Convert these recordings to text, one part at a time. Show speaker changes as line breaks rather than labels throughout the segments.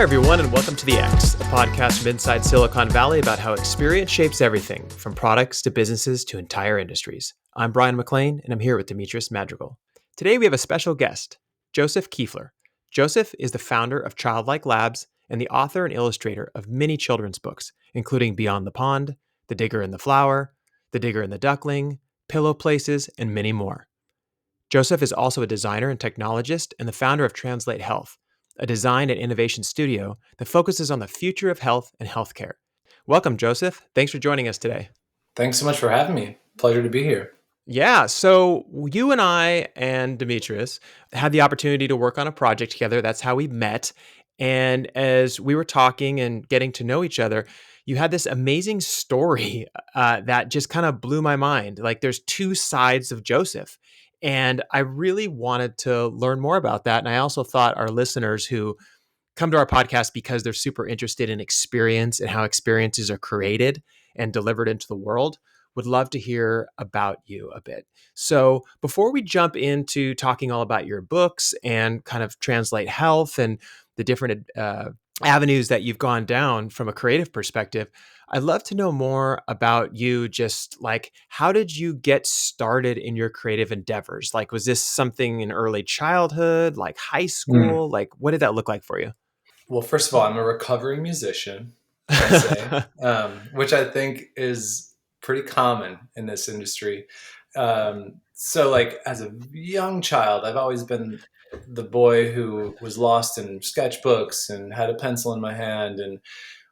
Hi, everyone, and welcome to The X, a podcast from inside Silicon Valley about how experience shapes everything, from products to businesses to entire industries. I'm Brian McLean, and I'm here with Demetrius Madrigal. Today, we have a special guest, Joseph Kuefler. Joseph is the founder of Childlike Labs and the author and illustrator of many children's books, including Beyond the Pond, The Digger and the Flower, The Digger and the Duckling, Pillow Places, and many more. Joseph is also a designer and technologist and the founder of Translate Health, a design and innovation studio that focuses on the future of health and healthcare. Welcome, Joseph. Thanks for joining us today.
Thanks so much for having me. Pleasure to be here.
Yeah, so you and I and Demetrius had the opportunity to work on a project together. That's how we met. And as we were talking and getting to know each other, you had this amazing story that just kind of blew my mind. Like there's two sides of Joseph. And I really wanted to learn more about that. And I also thought our listeners who come to our podcast because they're super interested in experience and how experiences are created and delivered into the world would love to hear about you a bit. So before we jump into talking all about your books and kind of Translate Health and the different avenues that you've gone down from a creative perspective, I'd love to know more about you. Just like, how did you get started in your creative endeavors? Like, was this something in early childhood, like high school? Like, what did that look like for you?
Well, first of all, I'm a recovering musician, I'll say, which I think is pretty common in this industry. So, like, as a young child, I've always been the boy who was lost in sketchbooks and had a pencil in my hand and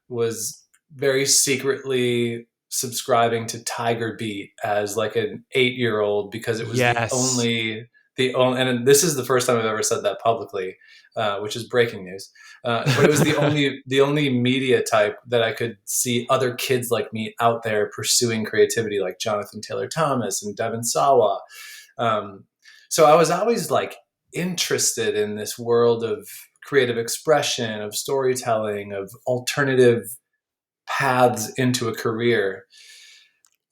was very secretly subscribing to Tiger Beat as like an 8-year-old because it was
Yes.
the only, and this is the first time I've ever said that publicly, which is breaking news. But it was the only media type that I could see other kids like me out there pursuing creativity, like Jonathan Taylor Thomas and Devin Sawa. Um, so I was always like interested in this world of creative expression, of storytelling, of alternative paths into a career.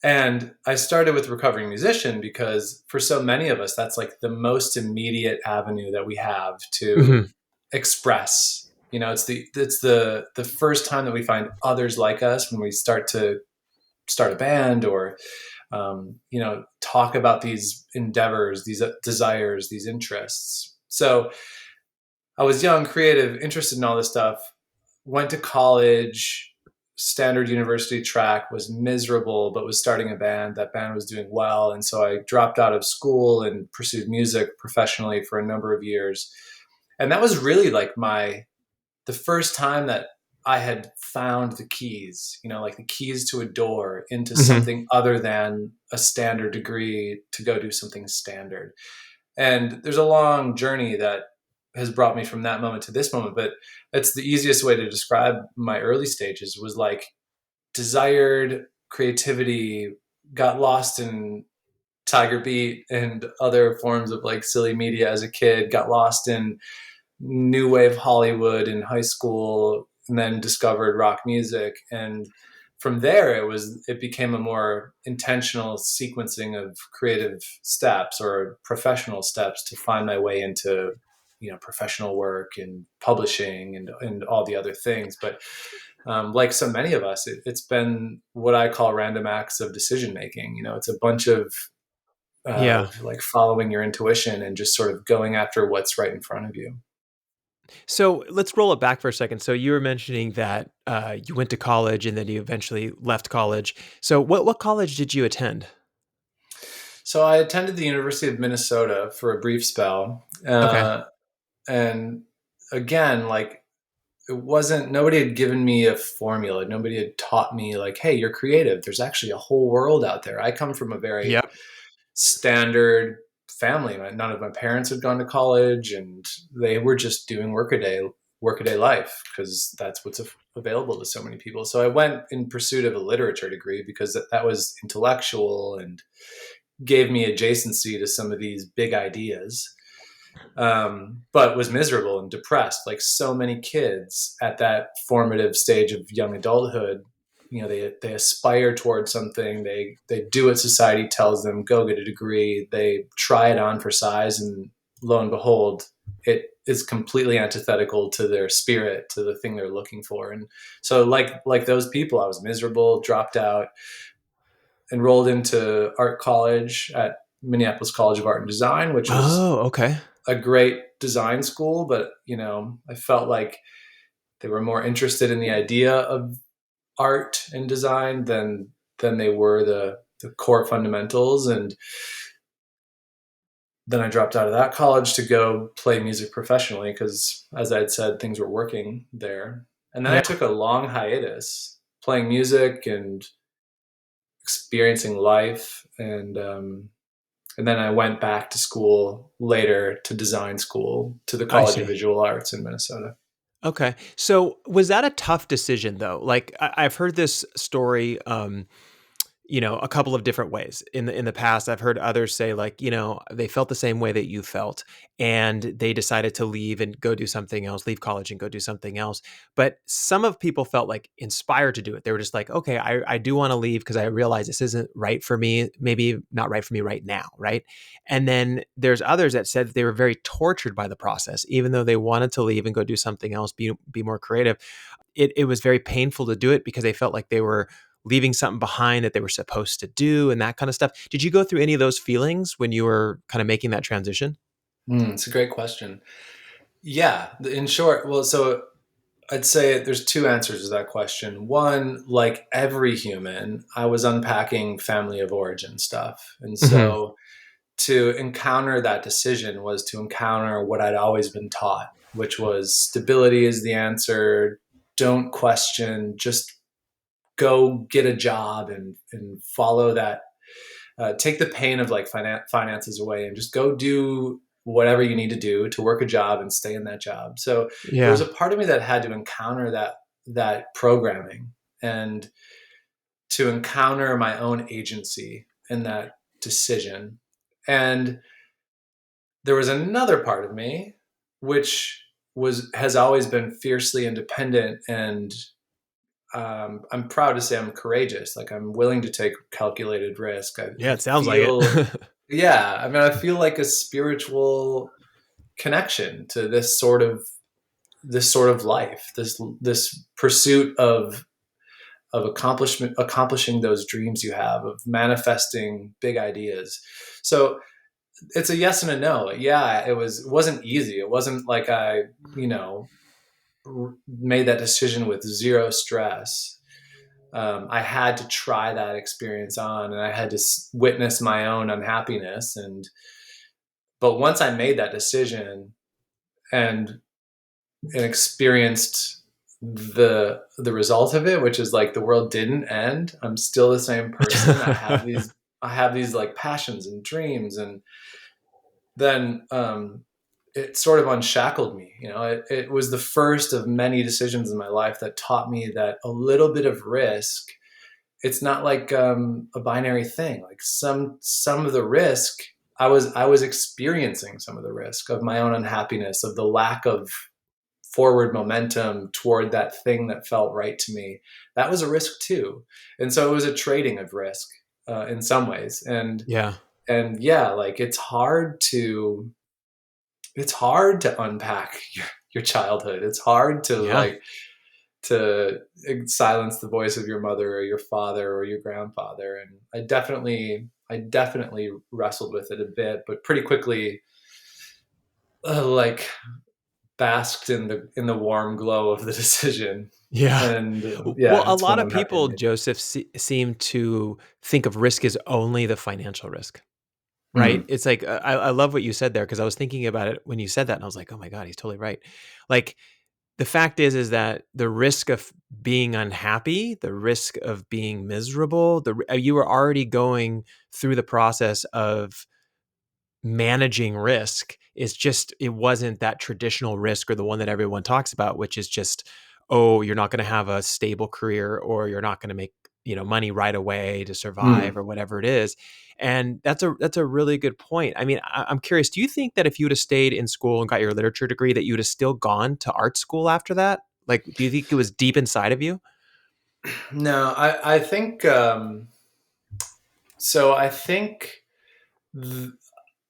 And I started with recovering musician because for so many of us, that's like the most immediate avenue that we have to
Mhm.
express. You know, it's the first time that we find others like us when we start a band or talk about these endeavors, these desires, these interests. So I was young, creative, interested in all this stuff. Went to college, standard university track, was miserable, but was starting a band. That band was doing well. And so I dropped out of school and pursued music professionally for a number of years. And that was really like the first time that I had found the keys, like the keys to a door into
Mhm.
something other than a standard degree to go do something standard. And there's a long journey that has brought me from that moment to this moment, but that's the easiest way to describe my early stages was like desired creativity, got lost in Tiger Beat and other forms of like silly media as a kid, got lost in new wave Hollywood in high school, and then discovered rock music. And from there, it became a more intentional sequencing of creative steps or professional steps to find my way into professional work and publishing and all the other things. But like so many of us, it's been what I call random acts of decision making. It's a bunch
Yeah.
of like following your intuition and just sort of going after what's right in front of you.
So let's roll it back for a second. So you were mentioning that you went to college and then you eventually left college. So what college did you attend?
So I attended the University of Minnesota for a brief spell,
Okay.
and again, like it wasn't. Nobody had given me a formula. Nobody had taught me like, "Hey, you're creative. There's actually a whole world out there." I come from a very
Yep.
standard family. None of my parents had gone to college, and they were just doing workaday life because that's what's available to so many people. So I went in pursuit of a literature degree because that was intellectual and gave me adjacency to some of these big ideas, but was miserable and depressed like so many kids at that formative stage of young adulthood. They aspire towards something, they do what society tells them, go get a degree, they try it on for size, and lo and behold, it is completely antithetical to their spirit, to the thing they're looking for. And so like those people, I was miserable, dropped out, enrolled into art college at Minneapolis College of Art and Design, which was
Oh, okay.
a great design school, but I felt like they were more interested in the idea of art and design than they were the core fundamentals. And then I dropped out of that college to go play music professionally because, as I had said, things were working there. And then I
Yeah.
took a long hiatus playing music and experiencing life, and then I went back to school later to design school to the
I
College of
see.
Visual Arts in Minnesota.
Okay. So was that a tough decision though? Like I've heard this story, a couple of different ways in the past. I've heard others say like, they felt the same way that you felt, and they decided to leave and go do something else, leave college and go do something else. But some of people felt like inspired to do it. They were just like, okay, I do want to leave because I realize this isn't right for me. Maybe not right for me right now, right? And then there's others that said that they were very tortured by the process, even though they wanted to leave and go do something else, be more creative. It was very painful to do it because they felt like they were leaving something behind that they were supposed to do and that kind of stuff. Did you go through any of those feelings when you were kind of making that transition?
It's a great question. Yeah, in short, well, so I'd say there's two answers to that question. One, like every human, I was unpacking family of origin stuff. And
Hmm.
so to encounter that decision was to encounter what I'd always been taught, which was stability is the answer. Don't question, just go get a job and follow that. Take the pain of like finances away and just go do whatever you need to do to work a job and stay in that job. So there was
Yeah.
a part of me that had to encounter that programming and to encounter my own agency in that decision. And there was another part of me which was has always been fiercely independent, and I'm proud to say I'm courageous. Like I'm willing to take calculated risk.
Yeah,
I
it sounds like
feel,
it.
yeah. I mean, I feel like a spiritual connection to this sort of life, this pursuit of accomplishing those dreams you have, of manifesting big ideas. So it's a yes and a no. Yeah, it wasn't easy. It wasn't like I, you know, made that decision with zero stress. I had to try that experience on, and I had to witness my own unhappiness. But once I made that decision and experienced the result of it, which is like the world didn't end. I'm still the same person. I have these like passions and dreams, and then it sort of unshackled me. It was the first of many decisions in my life that taught me that a little bit of risk, it's not like a binary thing. Like some of the risk, I was experiencing some of the risk of my own unhappiness, of the lack of forward momentum toward that thing that felt right to me. That was a risk too. And so it was a trading of risk in some ways. and
Yeah.
and yeah, like it's hard to unpack your childhood. It's hard to
Yeah.
silence the voice of your mother or your father or your grandfather. And I definitely wrestled with it a bit, but pretty quickly, like basked in the warm glow of the decision.
Yeah.
And
Well,
yeah,
a
it's
lot
one
of
I'm happy I
people,
made.
Joseph, seem to think of risk as only the financial risk, right?
Mm,
It's like, I love what you said there because I was thinking about it when you said that, and I was like, oh my God, he's totally right. Like, the fact is that the risk of being unhappy, the risk of being miserable, you were already going through the process of managing risk. Is just, it wasn't that traditional risk or the one that everyone talks about, which is just, oh, you're not going to have a stable career, or you're not going to make money right away to survive,
mm.
or whatever it is. And that's a really good point. I mean, I'm curious, do you think that if you would have stayed in school and got your literature degree, that you would have still gone to art school after that? Like, do you think it was deep inside of you?
No, I think so. I think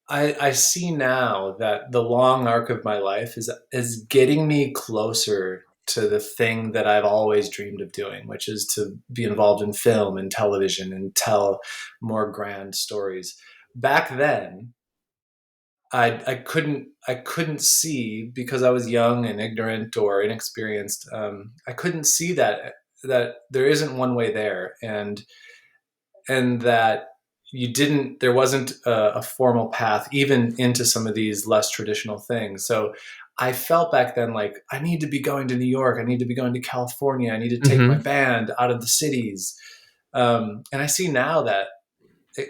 I see now that the long arc of my life is getting me closer to the thing that I've always dreamed of doing, which is to be involved in film and television and tell more grand stories. Back then, I couldn't see, because I was young and ignorant or inexperienced. I couldn't see that there isn't one way there, and that there wasn't a formal path even into some of these less traditional things. So I felt back then like I need to be going to New York, I need to be going to California, I need to take my
Mhm.
band out of the cities. And I see now that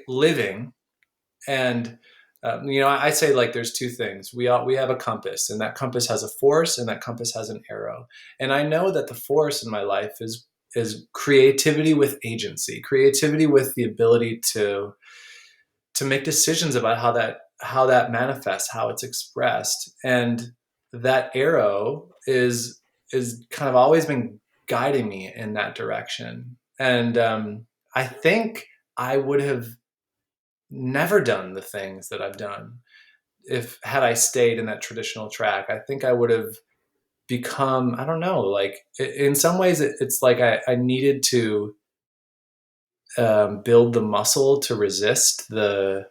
living and I say, like, there's two things. We have a compass, and that compass has a force, and that compass has an arrow. And I know that the force in my life is creativity with agency, creativity with the ability to make decisions about how that manifests, how it's expressed. And that arrow is kind of always been guiding me in that direction. And I think I would have never done the things that I've done if had I stayed in that traditional track. I think I would have become, I don't know, like in some ways it's like I needed to build the muscle to resist the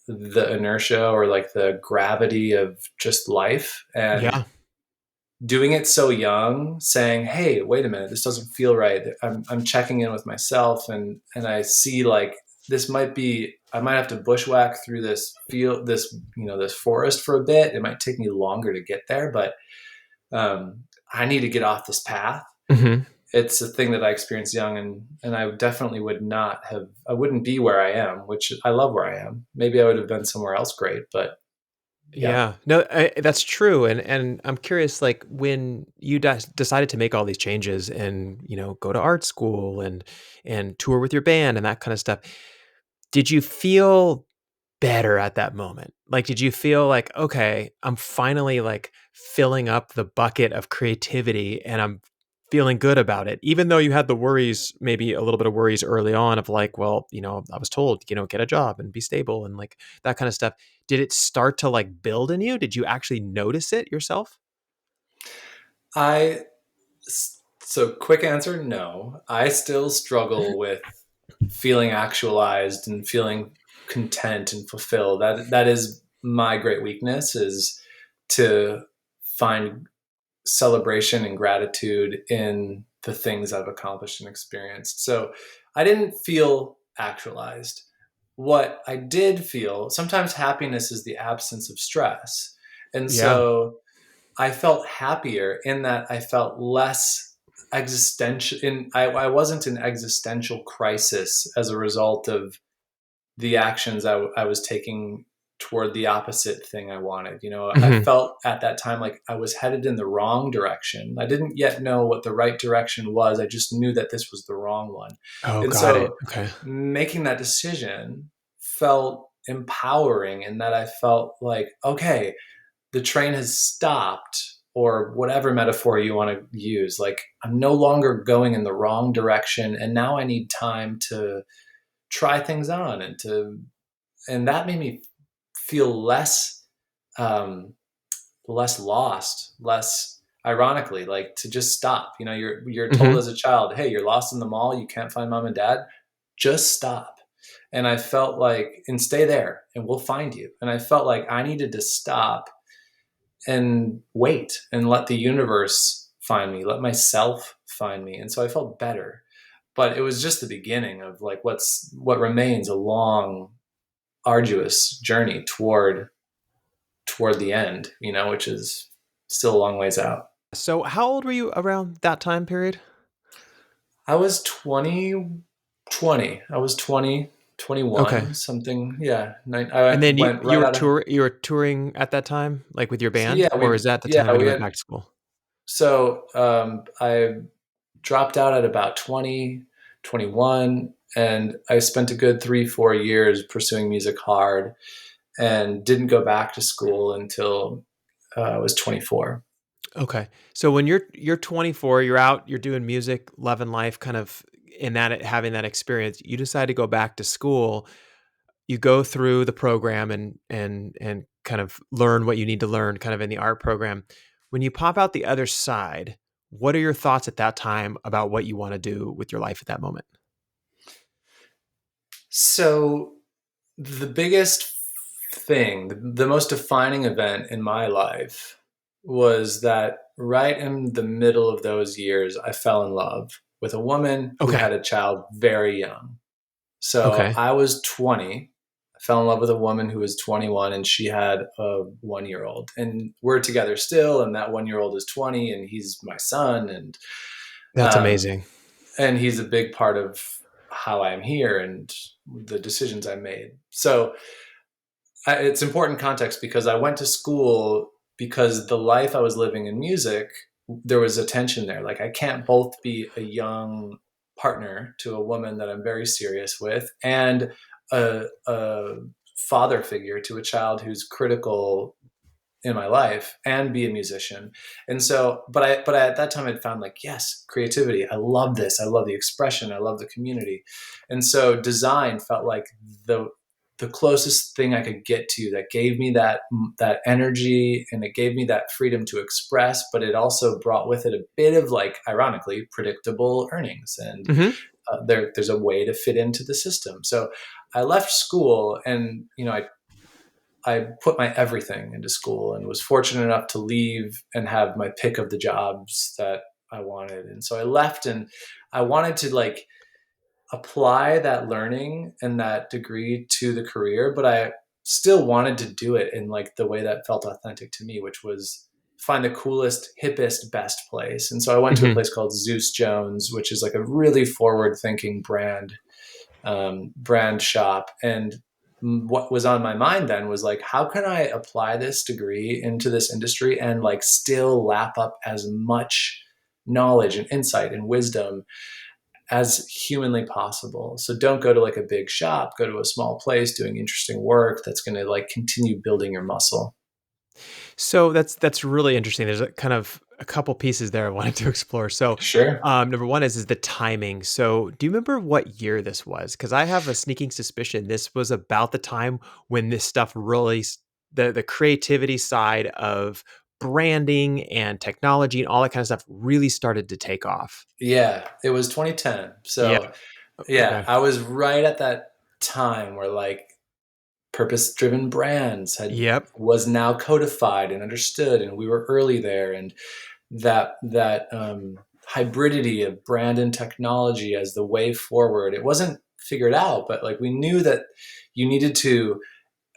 inertia or like the gravity of just life. And
Yeah.
doing it so young, saying, "Hey, wait a minute, this doesn't feel right." I'm checking in with myself, and I see like this might be. I might have to bushwhack through this forest for a bit. It might take me longer to get there, but I need to get off this path.
Mhm.
It's a thing that I experienced young, and I definitely would not have. I wouldn't be where I am, which I love where I am. Maybe I would have been somewhere else great, but yeah.
Yeah. No, that's true, and I'm curious, like, when you decided to make all these changes and, go to art school and tour with your band and that kinda stuff, did you feel better at that moment? Like, did you feel like, "Okay, I'm finally, like, filling up the bucket of creativity, and I'm feeling good about it," even though you had the worries, maybe a little bit of worries early on of like, "Well, I was told, get a job and be stable," and, like, that kinda stuff. Did it start to, like, build in you? Did you actually notice it yourself?
I So quick answer, no. I still struggle with feeling actualized and feeling content and fulfilled. That is my great weakness, is to find celebration and gratitude in the things I've accomplished and experienced. So I didn't feel actualized. What I did feel, sometimes happiness is the absence of stress. And
Yeah.
so I felt happier in that I felt less existential. I wasn't in existential crisis as a result of the actions I was taking toward the opposite thing I wanted. I
Mhm.
felt at that time like I was headed in the wrong direction. I didn't yet know what the right direction was. I just knew that this was the wrong one.
Oh,
And
got it.
so
Okay.
making that decision felt empowering, in that I felt like, okay, the train has stopped, or whatever metaphor you want to use. Like, I'm no longer going in the wrong direction, and now I need time to try things on, and that made me feel um, less lost, less, ironically, like, to just stop. You're told
Mhm.
as a child, "Hey, you're lost in the mall, you can't find mom and dad, just stop." And I felt like, and stay there and we'll find you. And I felt like I needed to stop and wait and let the universe find me, let myself find me. And so I felt better. But it was just the beginning of like what remains a long, arduous journey toward the end, which is still a long ways out.
So, how old were you around that time period?
I was 20. I was 20,
Okay.
21, something. Yeah. I
And then you
went
you
right
were
out of,
you were touring at that time, like, with your
so
band?
yeah,
Or is that the
yeah,
time when you
we
went
had,
back to school?
so I dropped out at about 20, 21, and I spent a good 3, 4 years pursuing music hard, and didn't go back to school until I was 24.
Okay. So when you're 24, you're out, you're doing music, loving life, kind of in that having that experience, you decide to go back to school. you go through the program and kind of learn what you need to learn kind of in the art program. When you pop out the other side, what are your thoughts at that time about what you want to do with your life at that moment?
So the biggest thing, the most defining event in my life was that right in the middle of those years, I fell in love with a woman who
Okay.
had a child very young. So
Okay.
I was 20. I fell in love with a woman who was 21 and she had a 1 year old. And we're together still. And that 1 year old is 20 and he's my son.
That's
Um,
amazing.
and he's a big part of how I'm here and the decisions I made. So it's important context because I went to school because the life I was living in music, there was a tension there. Like I can't both be a young partner to a woman that I'm very serious with and a father figure to a child who's critical in my life and be a musician. And so, but I at that time I'd found like, yes, creativity. I love this. I love the expression. I love the community. And so design felt like the the closest thing I could get to that gave me that energy and it gave me that freedom to express, but it also brought with it a bit of like, ironically, predictable earnings and
Hmm.
there's a way to fit into the system. So I left school and I put my everything into school and was fortunate enough to leave and have my pick of the jobs that I wanted. And so I left and I wanted to like apply that learning and that degree to the career, but I still wanted to do it in like the way that felt authentic to me, which was find the coolest, hippest, best place. And so I went to a
Hmm.
place called Zeus Jones, which is like a really forward thinking brand shop. And what was on my mind then was like, how can I apply this degree into this industry and like still lap up as much knowledge and insight and wisdom as humanly possible? So don't go to like a big shop, go to a small place doing interesting work that's going to like continue building your muscle.
So that's really interesting. There's a kind of a couple pieces there I wanted to explore. So,
Sure.
number one is the timing. So, do you remember what year this was? Because I have a sneaking suspicion this was about the time when this stuff really, the creativity side of branding and technology and all that kind of stuff really started to take off.
Yeah, it was 2010.
Yeah.
So yeah,
Okay.
I was right at that time where like purpose driven brands had
Yep.
was now codified and understood and we were early there and that hybridity of brand and technology as the way forward, it wasn't figured out, but like we knew that you needed to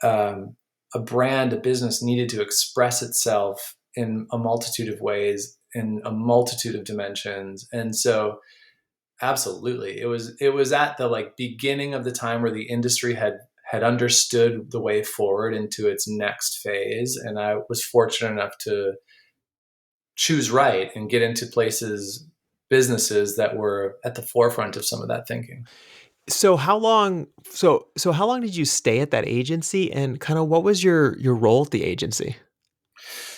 um, a brand, a business needed to express itself in a multitude of ways in a multitude of dimensions. And so absolutely. It was at the like beginning of the time where the industry had understood the way forward into its next phase, and I was fortunate enough to choose right and get into businesses that were at the forefront of some of that thinking.
So how long? So how long did you stay at that agency, and kind of what was your role at the agency?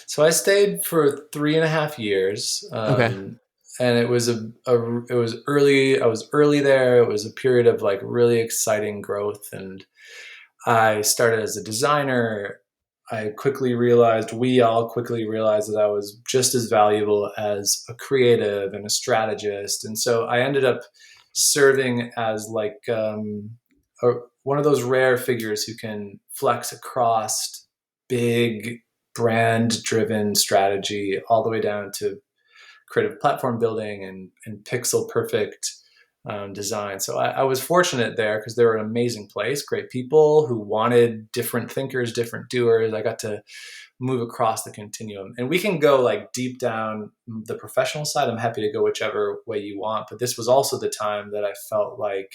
So I stayed for 3.5 years,
Okay.
and it was it was early. I was early there. It was a period of like really exciting growth and I started as a designer. We all quickly realized that I was just as valuable as a creative and a strategist. And so I ended up serving as like one of those rare figures who can flex across big brand driven strategy all the way down to creative platform building and pixel perfect design. So I was fortunate there because they were an amazing place, great people who wanted different thinkers, different doers. I got to move across the continuum. And we can go like deep down the professional side. I'm happy to go whichever way you want. But this was also the time that I felt like,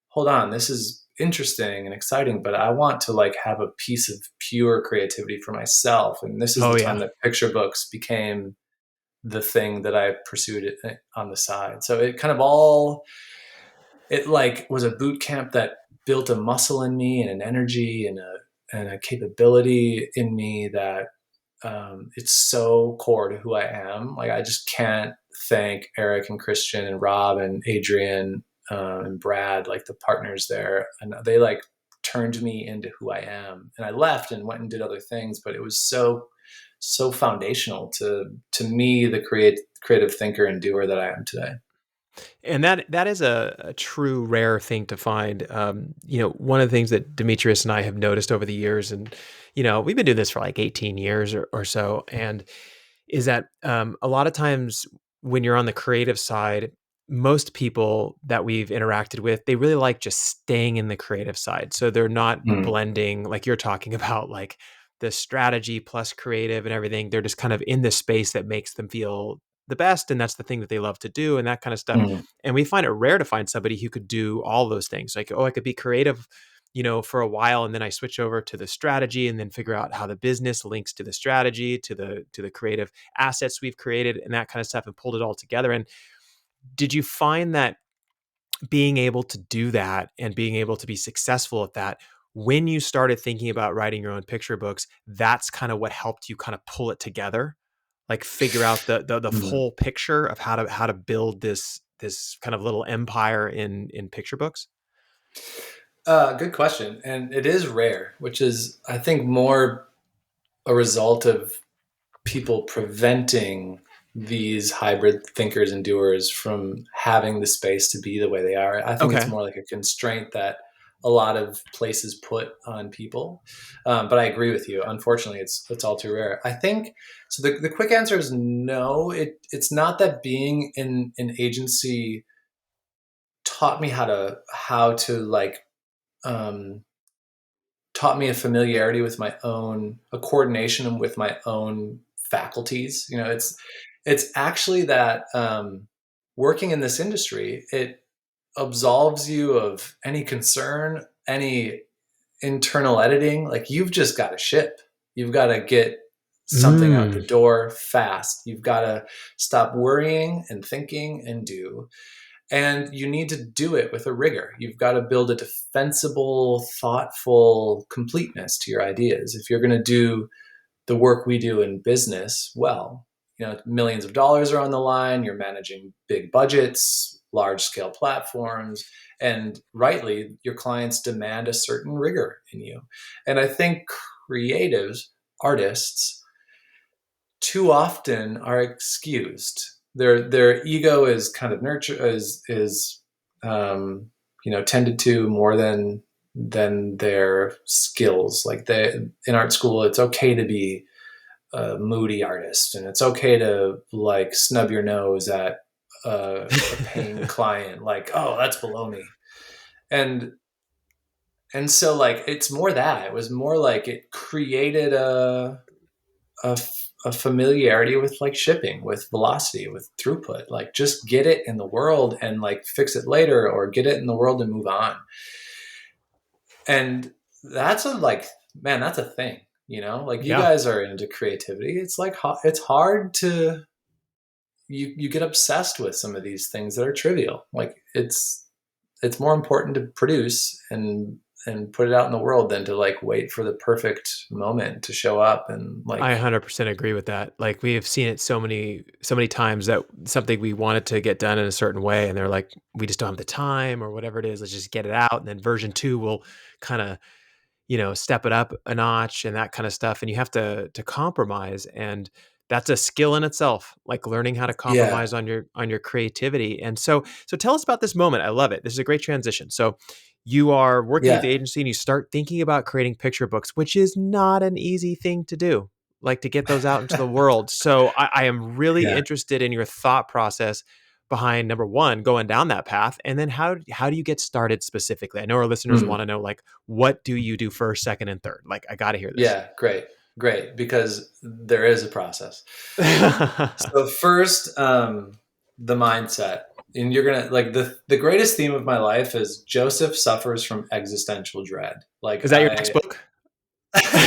hold on, this is interesting and exciting, but I want to like have a piece of pure creativity for myself. And this is
Oh
the time
yeah.
that picture books became the thing that I pursued it on the side. So it kind of all it like was a boot camp that built a muscle in me and an energy and a capability in me that it's so core to who I am. Like I just can't thank Eric and Christian and Rob and Adrian and Brad, like the partners there, and they like turned me into who I am. And I left and went and did other things, but it was so foundational to me, the creative thinker and doer that I am today.
And that is a true rare thing to find. One of the things that Demetrius and I have noticed over the years, and we've been doing this for like 18 years or so, and is that a lot of times when you're on the creative side, most people that we've interacted with, they really like just staying in the creative side. So they're not
Mm,
blending, like you're talking about, like the strategy plus creative and everything. They're just kind of in this space that makes them feel the best. And that's the thing that they love to do and that kind of stuff.
mm,
And we find it rare to find somebody who could do all those things. Like, oh, I could be creative, for a while, and then I switch over to the strategy and then figure out how the business links to the strategy, to the creative assets we've created and that kind of stuff, and pulled it all together. And did you find that being able to do that and being able to be successful at that, when you started thinking about writing your own picture books, that's kind of what helped you kind of pull it together, like figure out the
mm.
full picture of how to build this kind of little empire in picture books?
Good question. And it is rare, which is, I think, more a result of people preventing these hybrid thinkers and doers from having the space to be the way they are. I think it's
Okay.
more like a constraint that a lot of places put on people. But I agree with you. Unfortunately, it's all too rare. I think so. The quick answer is no. It's not that being in an agency taught me how to like um, taught me a familiarity with my own, a coordination with my own faculties. It's actually that working in this industry, it absolves you of any concern, any internal editing. Like, you've just got to ship. You've got to get something out the
Mm.
door fast. You've got to stop worrying and thinking and do. And you need to do it with a rigor. You've got to build a defensible, thoughtful completeness to your ideas. If you're going to do the work we do in business, well, millions of dollars are on the line. You're managing big budgets, large scale platforms, and rightly, your clients demand a certain rigor in you. And I think creatives, artists, too often are excused. Their ego is kind of nurture is tended to more than their skills. Like, in art school, it's okay to be a moody artist, and it's okay to like snub your nose at a paying client. Like, oh, that's below me. And and so, like, it's more that it was more like it created a, a familiarity with like shipping, with velocity, with throughput. Like, just get it in the world and like fix it later, or get it in the world and move on. And that's a like, man, that's a thing. Like, you
Yeah.
guys are into creativity. It's like it's hard to you get obsessed with some of these things that are trivial. Like, it's more important to produce and put it out in the world than to like wait for the perfect moment to show up and
I
like,
100% agree with that. Like we have seen it so many times that something we wanted to get done in a certain way and they're like, we just don't have the time or whatever it is. Let's just get it out. And then version 2 will kind of, step it up a notch and that kind of stuff. And you have to compromise. And that's a skill in itself, like learning how to
yeah.
compromise on your creativity. And so tell us about this moment. I love it. This is a great transition. So you are working at
Yeah.
the agency and you start thinking about creating picture books, which is not an easy thing to do, like to get those out into the world. So I am really
Yeah.
interested in your thought process behind number one, going down that path. And then how do you get started specifically? I know our listeners
Mm.
want to know, like, what do you do first, second, and third? Like, I got to hear this.
Yeah. Great. Great. Because there is a process. So first, the mindset. And you're gonna like, the greatest theme of my life is Joseph suffers from existential dread. Like,
Is that your next book?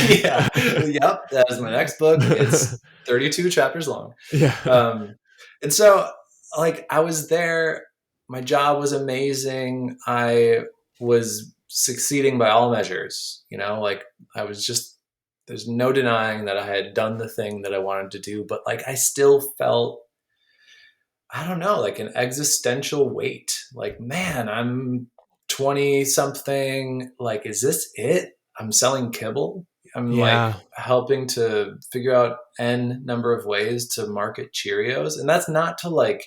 yeah, yep. That is my next book. It's 32 chapters long.
Yeah.
Um, and so, like, I was there. My job was amazing. I was succeeding by all measures. Like, I was just, there's no denying that I had done the thing that I wanted to do, but like, I still felt, I don't know, like an existential weight. Like, man, I'm 20 something, like, is this it? I'm selling kibble. I'm like
Yeah.
helping to figure out n number of ways to market Cheerios. And that's not to like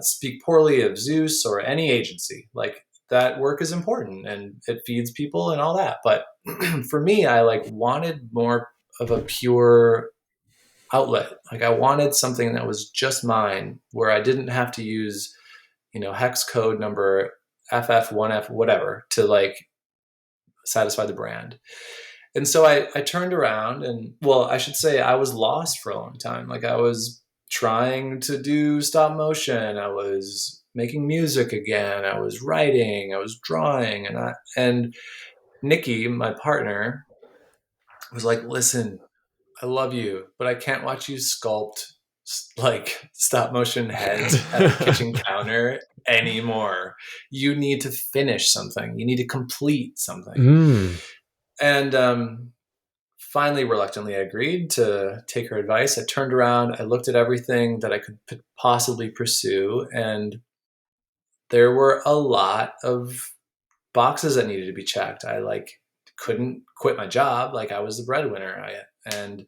speak poorly of Zeus or any agency. Like, that work is important and it feeds people and all that. But for me, I like wanted more of a pure outlet. Like, I wanted something that was just mine, where I didn't have to use, hex code number FF1F whatever to like satisfy the brand. And so I turned around and, well, I should say I was lost for a long time. Like, I was trying to do stop motion. I was making music again. I was writing, I was drawing, and Nikki, my partner, was like, listen, I love you, but I can't watch you sculpt like stop motion heads at the kitchen counter anymore. You need to finish something. You need to complete something.
Mm,
And finally, reluctantly, I agreed to take her advice. I turned around, I looked at everything that I could possibly pursue, and there were a lot of boxes that needed to be checked. I like couldn't quit my job, like I was the breadwinner, and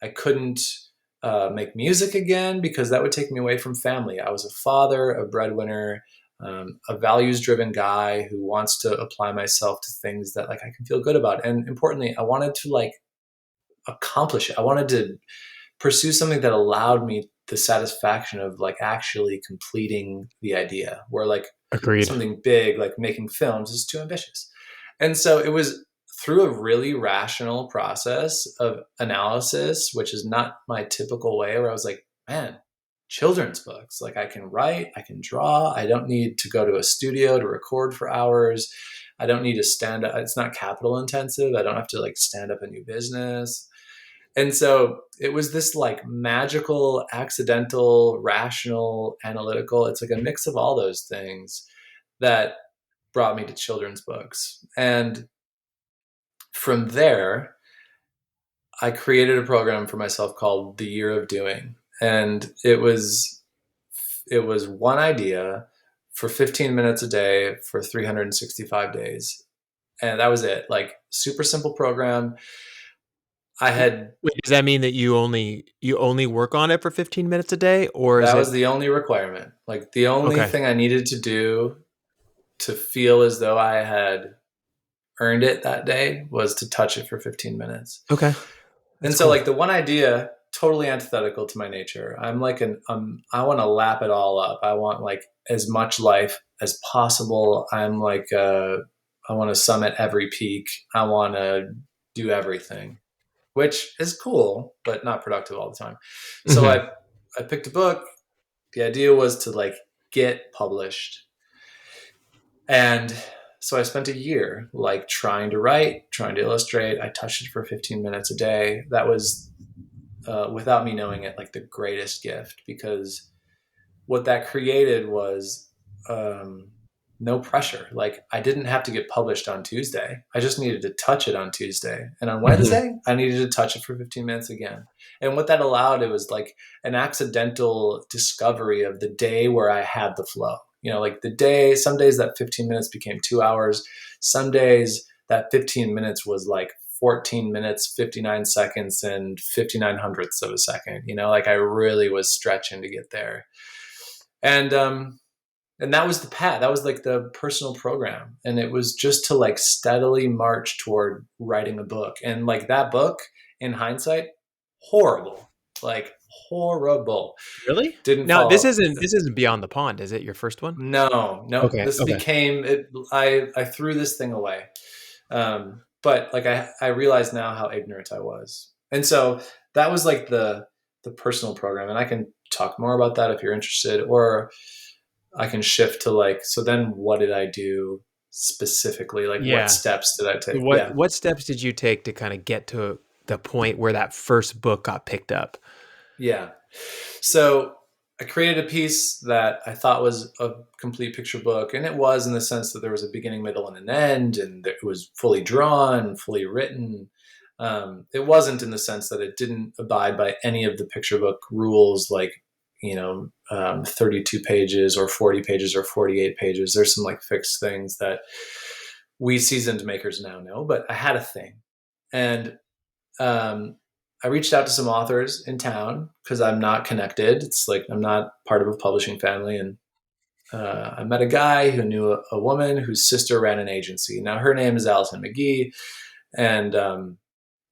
I couldn't make music again because that would take me away from family. I was a father, a breadwinner, a values-driven guy who wants to apply myself to things that like I can feel good about. And importantly, I wanted to like accomplish it. I wanted to pursue something that allowed me the satisfaction of like actually completing the idea, where like
agreed.
something big like making films is too ambitious. And so it was through a really rational process of analysis, which is not my typical way, where I was like, man, children's books, like I can write, I can draw, I don't need to go to a studio to record for hours. I don't need to stand up. It's not capital intensive. I don't have to like stand up a new business. And so it was this like magical, accidental, rational, analytical. It's like a mix of all those things that brought me to children's books. And from there, I created a program for myself called The Year of Doing. And it was one idea for 15 minutes a day for 365 days. And that was it. Like, super simple program. I had
Wait, does that mean that you only work on it for 15 minutes a day, or is
That
it
was the only requirement. Like, the only
okay?
thing I needed to do to feel as though I had earned it that day was to touch it for 15 minutes.
Okay,
And
that's
so, like,
cool.
the one idea, totally antithetical to my nature. I'm like I want to lap it all up. I want like as much life as possible. I'm like, I want to summit every peak. I want to do everything, which is cool, but not productive all the time. So
Hmm.
I picked a book. The idea was to like get published. And so I spent a year like trying to write, trying to illustrate. I touched it for 15 minutes a day. That was, without me knowing it, like the greatest gift, because what that created was um, no pressure. Like, I didn't have to get published on Tuesday. I just needed to touch it on Tuesday. And on
Hmm.
Wednesday, I needed to touch it for 15 minutes again. And what that allowed, it was like an accidental discovery of the day where I had the flow. Like the day, some days that 15 minutes became 2 hours. Some days that 15 minutes was like 14 minutes, 59 seconds, and 59 hundredths of a second. Like, I really was stretching to get there. And that was the path. That was like the personal program. And it was just to like steadily march toward writing a book. And like that book, in hindsight, horrible. Like, horrible.
Really?
Didn't
Now this
follow.
isn't this isn't Beyond the Pond, is it? Your first one?
No, no.
Okay.
This
Okay.
became it. I threw this thing away. But like I realize now how ignorant I was. And so that was like the personal program. And I can talk more about that if you're interested, or I can shift to like, so then what did I do specifically? Like, what
Yeah.
steps did I
So
take?
what
Yeah.
what steps did you take to kind of get to the point where that first book got picked up?
Yeah. So I created a piece that I thought was a complete picture book. And it was, in the sense that there was a beginning, middle, and an end, and it was fully drawn, fully written. It wasn't in the sense that it didn't abide by any of the picture book rules, like 32 pages or 40 pages or 48 pages. There's some like fixed things that we seasoned makers now know, but I had a thing. And um, I reached out to some authors in town because I'm not connected. It's like I'm not part of a publishing family. And I met a guy who knew a woman whose sister ran an agency. Now, her name is Allison McGee, and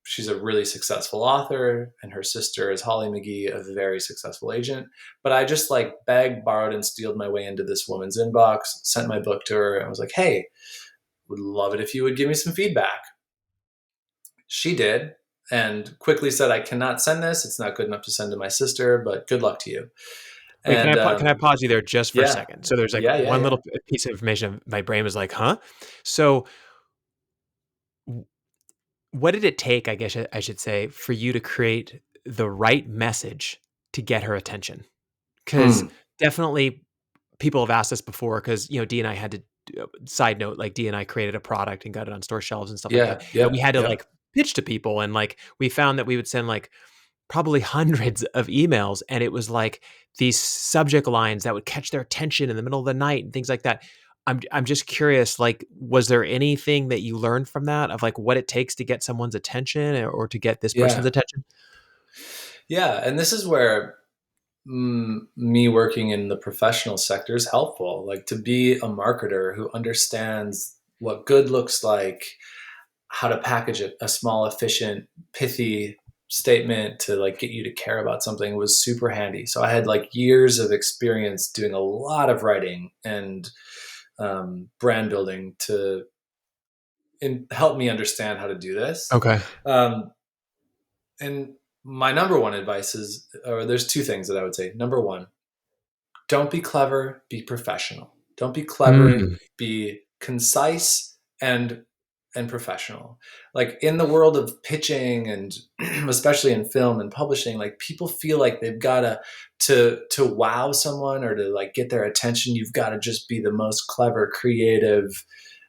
she's a really successful author, and her sister is Holly McGee, a very successful agent. But I just like begged, borrowed, and stealed my way into this woman's inbox, sent my book to her, and was like, hey, would love it if you would give me some feedback. She did, and quickly said, I cannot send this. It's not good enough to send to my sister, but good luck to you.
Wait,
And
can I pause you there just for a
yeah,
second? So there's like
yeah, yeah,
one
yeah.
little piece of information. My brain was like, huh? So w- what did it take, I guess I should say, for you to create the right message to get her attention? Because
Hmm.
definitely people have asked us before because, Dee and I had to side note, like Dee and I created a product and got it on store shelves and stuff like that.
Yeah,
And we
yep,
had to
yep,
like pitch to people. And like we found that we would send like probably hundreds of emails, and it was like these subject lines that would catch their attention in the middle of the night and things like that. I'm just curious, like, was there anything that you learned from that of like what it takes to get someone's attention or to get this person's
yeah,
attention?
yeah. And this is where me working in the professional sector is helpful. Like to be a marketer who understands what good looks like, how to package a small, efficient, pithy statement to like get you to care about something was super handy. So I had like years of experience doing a lot of writing and brand building to help me understand how to do this.
Okay.
Um, and my number one advice is, or there's two things that I would say. Number one, don't be clever, be professional. Don't be clever,
Mm.
be concise and professional. Like in the world of pitching and especially in film and publishing, like people feel like they've got to wow someone or to like get their attention, you've got to just be the most clever, creative,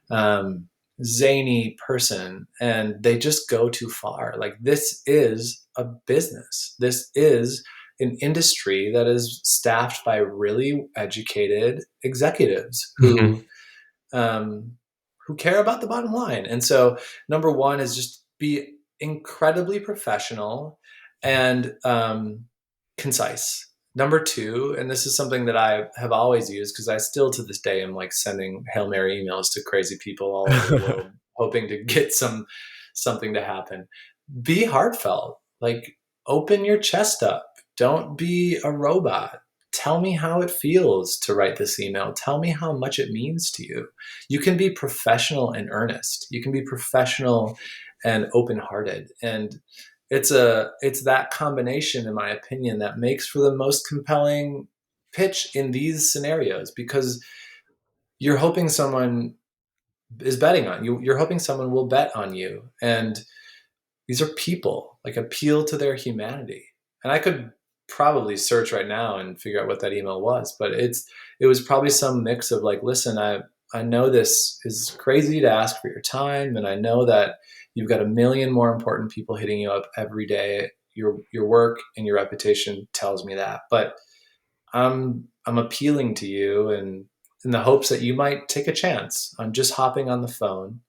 um, zany person, and they just go too far. Like this is a business. This is an industry that is staffed by really educated executives
Mhm.
um, who care about the bottom line. And so, number one is just be incredibly professional and concise. Number two, and this is something that I have always used because I still to this day am like sending Hail Mary emails to crazy people all over the world, hoping to get something to happen. Be heartfelt. Like open your chest up. Don't be a robot. Tell me how it feels to write this email. Tell me how much it means to you. You can be professional and earnest. You can be professional and open-hearted. And it's that combination, in my opinion, that makes for the most compelling pitch in these scenarios because you're hoping someone is betting on you. You're hoping someone will bet on you. And these are people, like appeal to their humanity. And I could probably search right now and figure out what that email was, but it was probably some mix of like, listen, I know this is crazy to ask for your time, and I know that you've got a million more important people hitting you up every day. Your work and your reputation tells me that, but I'm appealing to you and in the hopes that you might take a chance on just hopping on the phone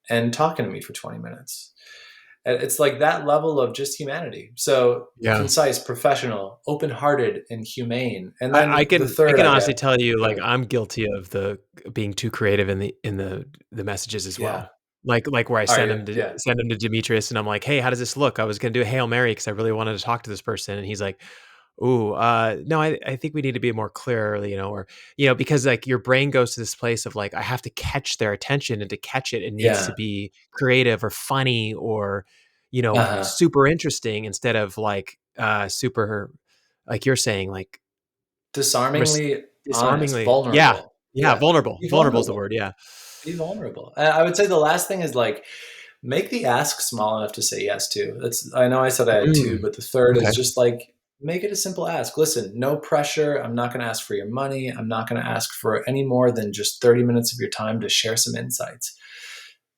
and talking to me for 20 minutes. It's like that level of just humanity. So
Yeah.
concise, professional, open-hearted, and humane. And
I
then the
I
third,
can
I
honestly
get,
tell you,
go
like,
ahead.
I'm guilty of the being too creative in the messages as
Yeah.
well. Like where I
Are
send
you?
them to
Yeah.
Demetrius, and I'm like, "Hey, how does this look? I was gonna do a Hail Mary because I really wanted to talk to this person," and he's like, "Ooh, no, I think we need to be more clear," or because like your brain goes to this place of like, I have to catch their attention, and to catch it, it needs to
Yeah.
be creative or funny or
Uh-huh.
super interesting instead of like super, like you're saying, like Res
Disarmingly honest,
disarmingly, yeah,
vulnerable.
yeah,
Yeah.
vulnerable.
Be
Vulnerable is the
vulnerable.
word, yeah.
Be vulnerable. I would say the last thing is like make the ask small enough to say yes to. That's I know I said I had two,
Mm,
but the third is
okay.
just like make it a simple ask. Listen, no pressure. I'm not going to ask for your money. I'm not going to ask for any more than just 30 minutes of your time to share some insights.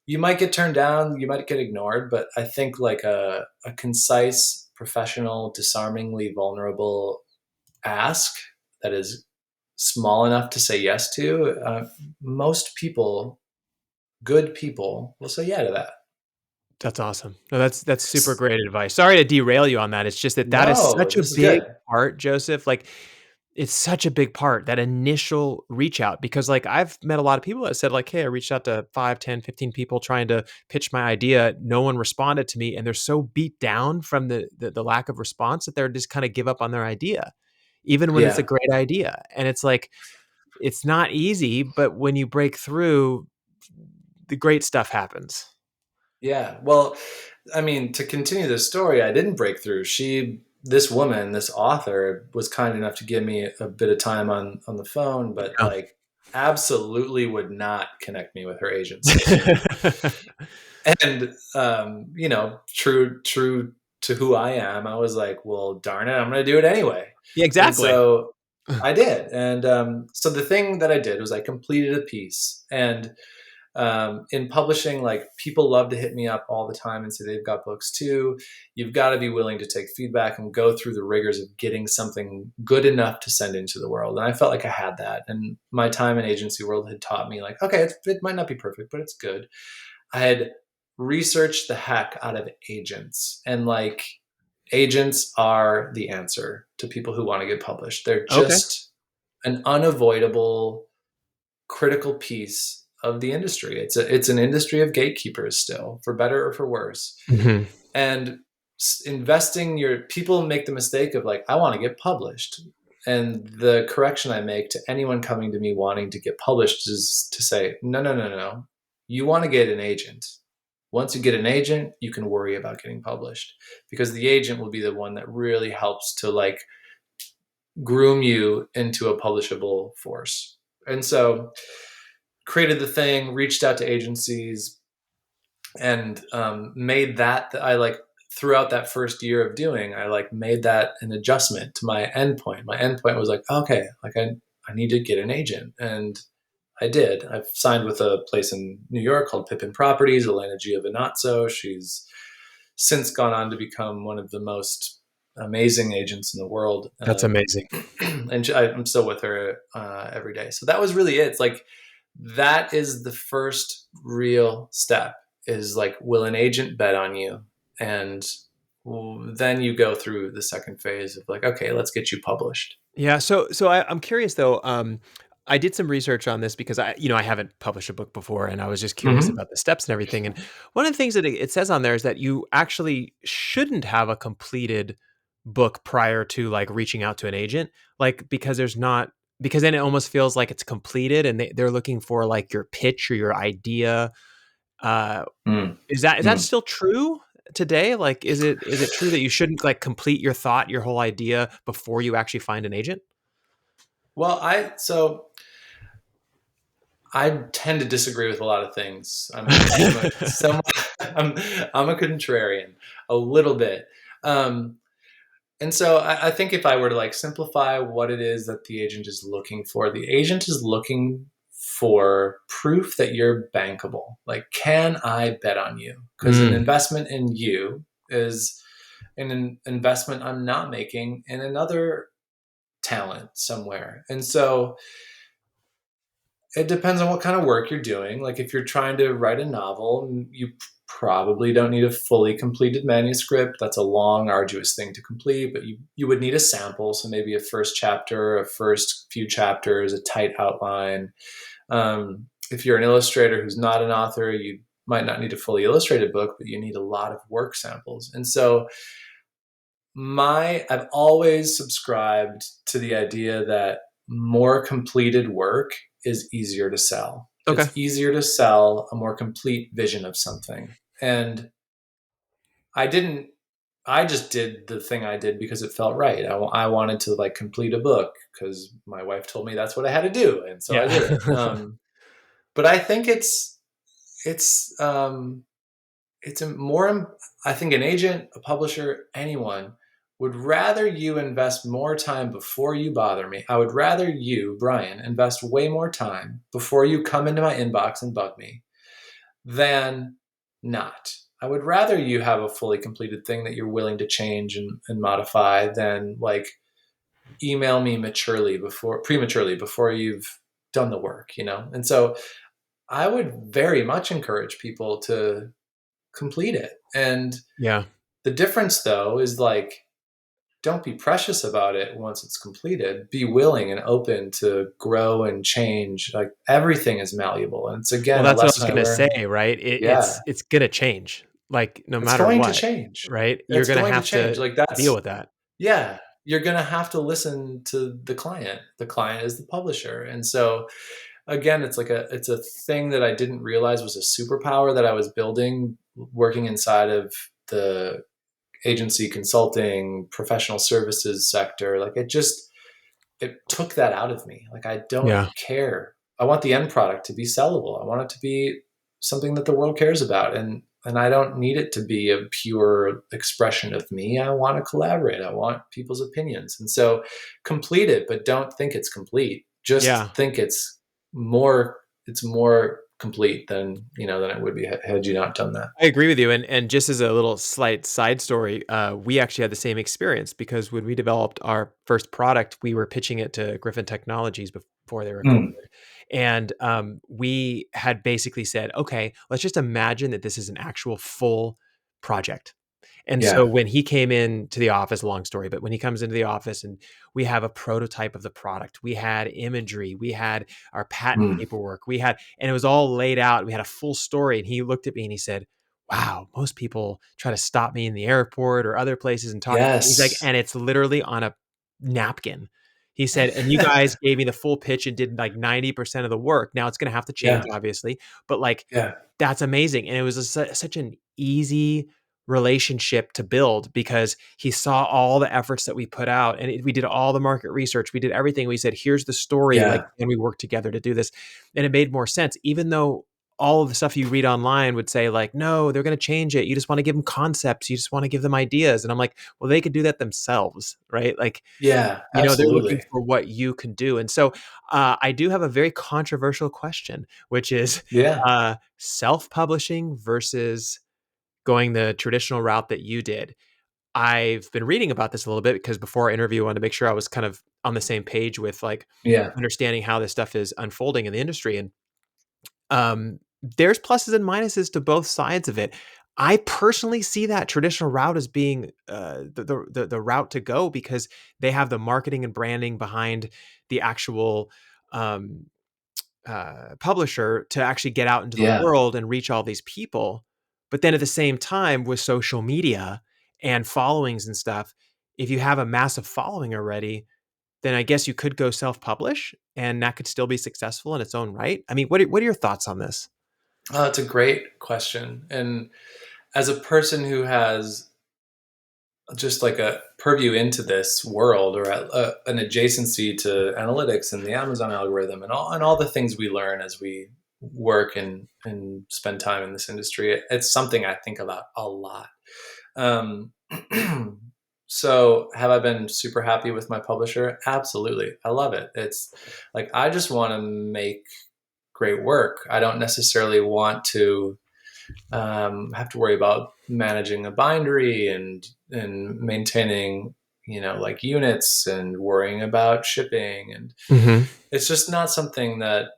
You might get turned down, you might get ignored, but I think like a concise, professional, disarmingly vulnerable ask that is small enough to say yes to, most people, good people, will say yeah to that.
That's awesome. No, that's super great advice. Sorry to derail you on that. It's just that that is
No,
such a
this is
big
good.
part, Joseph. Like, it's such a big part, that initial reach out, because, like, I've met a lot of people that said, like, "Hey, I reached out to 5, 10, 15 people trying to pitch my idea. No one responded to me." And they're so beat down from the lack of response that they're just kinda give up on their idea, even when it's a
Yeah.
great idea. And it's like, it's not easy, but when you break through, the great stuff happens.
Yeah. Well, I mean, to continue the story, I didn't break through. This woman, this author, was kind enough to give me a bit of time on the phone, but
Yeah.
like absolutely would not connect me with her agency. And true to who I am, I was like, well, darn it, I'm going to do it anyway.
Yeah,
And
exactly.
so I did. And so the thing that I did was I completed a piece. And in publishing, like, people love to hit me up all the time and say they've got books too. You've got to be willing to take feedback and go through the rigors of getting something good enough to send into the world. And I felt like I had that. And my time in agency world had taught me, like, okay, it might not be perfect, but it's good. I had researched the heck out of agents, and like, agents are the answer to people who want to get published. They're
Okay.
just an unavoidable critical piece of the industry. It's an industry of gatekeepers still, for better or for worse.
Mhm.
And investing your people make the mistake of, like, I want to get published. And the correction I make to anyone coming to me wanting to get published is to say, no, no, no, no. You want to get an agent. Once you get an agent, you can worry about getting published, because the agent will be the one that really helps to, like, groom you into a publishable force. And so created the thing, reached out to agencies, and made that I like throughout that first year of doing, I like made that an adjustment to my endpoint. My endpoint was like, okay, like I need to get an agent. And I did. I've signed with a place in New York called Pippin Properties, Elena Giovinazzo. She's since gone on to become one of the most amazing agents in the world.
That's amazing.
And I'm still with her every day. So that was really it. It's like, that is the first real step, is like, will an agent bet on you? And then you go through the second phase of, like, okay, let's get you published.
Yeah, I'm curious though. I did some research on this because I haven't published a book before, and I was just curious
Mm-hmm.
about the steps and everything. And one of the things that it says on there is that you actually shouldn't have a completed book prior to, like, reaching out to an agent, like, because there's not because then it almost feels like it's completed, and they're looking for, like, your pitch or your idea. Uh, is that
Mm-hmm.
still true today? Like, is it true that you shouldn't, like, complete your thought, your whole idea before you actually find an agent?
Well, I tend to disagree with a lot of things. I'm a somewhat I'm a contrarian a little bit. Um, And so I think if I were to, like, simplify what it is that the agent is looking for, the agent is looking for proof that you're bankable. Like, can I bet on you? Because an
Mm.
investment in you is an investment I'm not making in another talent somewhere. And so it depends on what kind of work you're doing. Like, if you're trying to write a novel, you probably don't need a fully completed manuscript. That's a long, arduous thing to complete, but you would need a sample. So maybe a first chapter, a first few chapters, a tight outline. If you're an illustrator who's not an author, you might not need a fully illustrated book, but you need a lot of work samples. And so I've always subscribed to the idea that more completed work is easier to sell.
Okay.
It's easier to sell a more complete vision of something. And I didn't, I just did the thing I did because it felt right. I wanted to, like, complete a book because my wife told me that's what I had to do. And so I did
Yeah.
it. But I think it's, it's a more, I think an agent, a publisher, anyone would rather you invest more time before you bother me. I would rather you, Brian, invest way more time before you come into my inbox and bug me than not. I would rather you have a fully completed thing that you're willing to change and modify than, like, email me prematurely before you've done the work, you know? And so I would very much encourage people to complete it. And
Yeah.
the difference though is like, don't be precious about it once it's completed. Be willing and open to grow and change. Like everything is malleable. And it's
Well,
again a
that's what I was
lesson I
gonna say,
learned.
right?
Yeah,
It's gonna change, like, no
it's
matter
going to
what,
change.
right? You're
It's
gonna
going to
have
change.
to
Like
deal
that's
with that.
yeah, you're going to have to listen to the client. The client is the publisher. And so again, it's a thing that I didn't realize was a superpower that I was building working inside of the agency consulting professional services sector. Like it took that out of me. Like I don't
Yeah.
care. I want the end product to be sellable. I want it to be something that the world cares about. And I don't need it to be a pure expression of me. I want to collaborate. I want people's opinions. And so complete it, but don't think it's complete. Just
Yeah.
think it's more complete than, than it would be had you not done that.
I agree with you, and just as a little slight side story, we actually had the same experience because when we developed our first product, we were pitching it to Griffin Technologies before they were acquired,
Mm,
and, we had basically said, "Okay, let's just imagine that this is an actual full project." And so
yeah.
when he came into the office, long story, but when he comes into the office and we have a prototype of the product, we had imagery, we had our patent
Mm,
paperwork, and it was all laid out. We had a full story. And he looked at me and he said, "Wow, most people try to stop me in the airport or other places and talk." He's like,
yes.
"And it's literally on a napkin." He said, "And you guys gave me the full pitch and did like 90% of the work. Now it's going to have to change,
Yeah.
obviously, but like
Yeah.
that's amazing." And it was such an easy relationship to build because he saw all the efforts that we put out and we did all the market research. We did everything. We said, "Here's the story." Like,
Yeah.
and we worked together to do this. And it made more sense, even though all of the stuff you read online would say like, "No, they're going to change it. You just want to give them concepts. You just want to give them ideas." And I'm like, well, they could do that themselves, right? Like,
Yeah.
they're looking
Absolutely.
for what you can do. And so I do have a very controversial question, which is
Yeah.
self-publishing versus going the traditional route that you did. I've been reading about this a little bit because before our interview, I wanted to make sure I was kind of on the same page with like
Yeah.
understanding how this stuff is unfolding in the industry. And there's pluses and minuses to both sides of it. I personally see that traditional route as being the route to go because they have the marketing and branding behind the actual um, publisher to actually get out into the
Yeah.
world and reach all these people. But then at the same time, with social media and followings and stuff, if you have a massive following already, then I guess you could go self-publish and that could still be successful in its own right. I mean, what are your thoughts on this?
Oh, it's a great question. And as a person who has just like a purview into this world or an adjacency to analytics and the Amazon algorithm and all the things we learn as we work and spend time in this industry, it's something I think about a lot. Um, so have I been super happy with my publisher? Absolutely. I love it. It's like, I just want to make great work. I don't necessarily want to have to worry about managing a bindery and maintaining, like units and worrying about shipping. And
Mhm.
it's just not something that,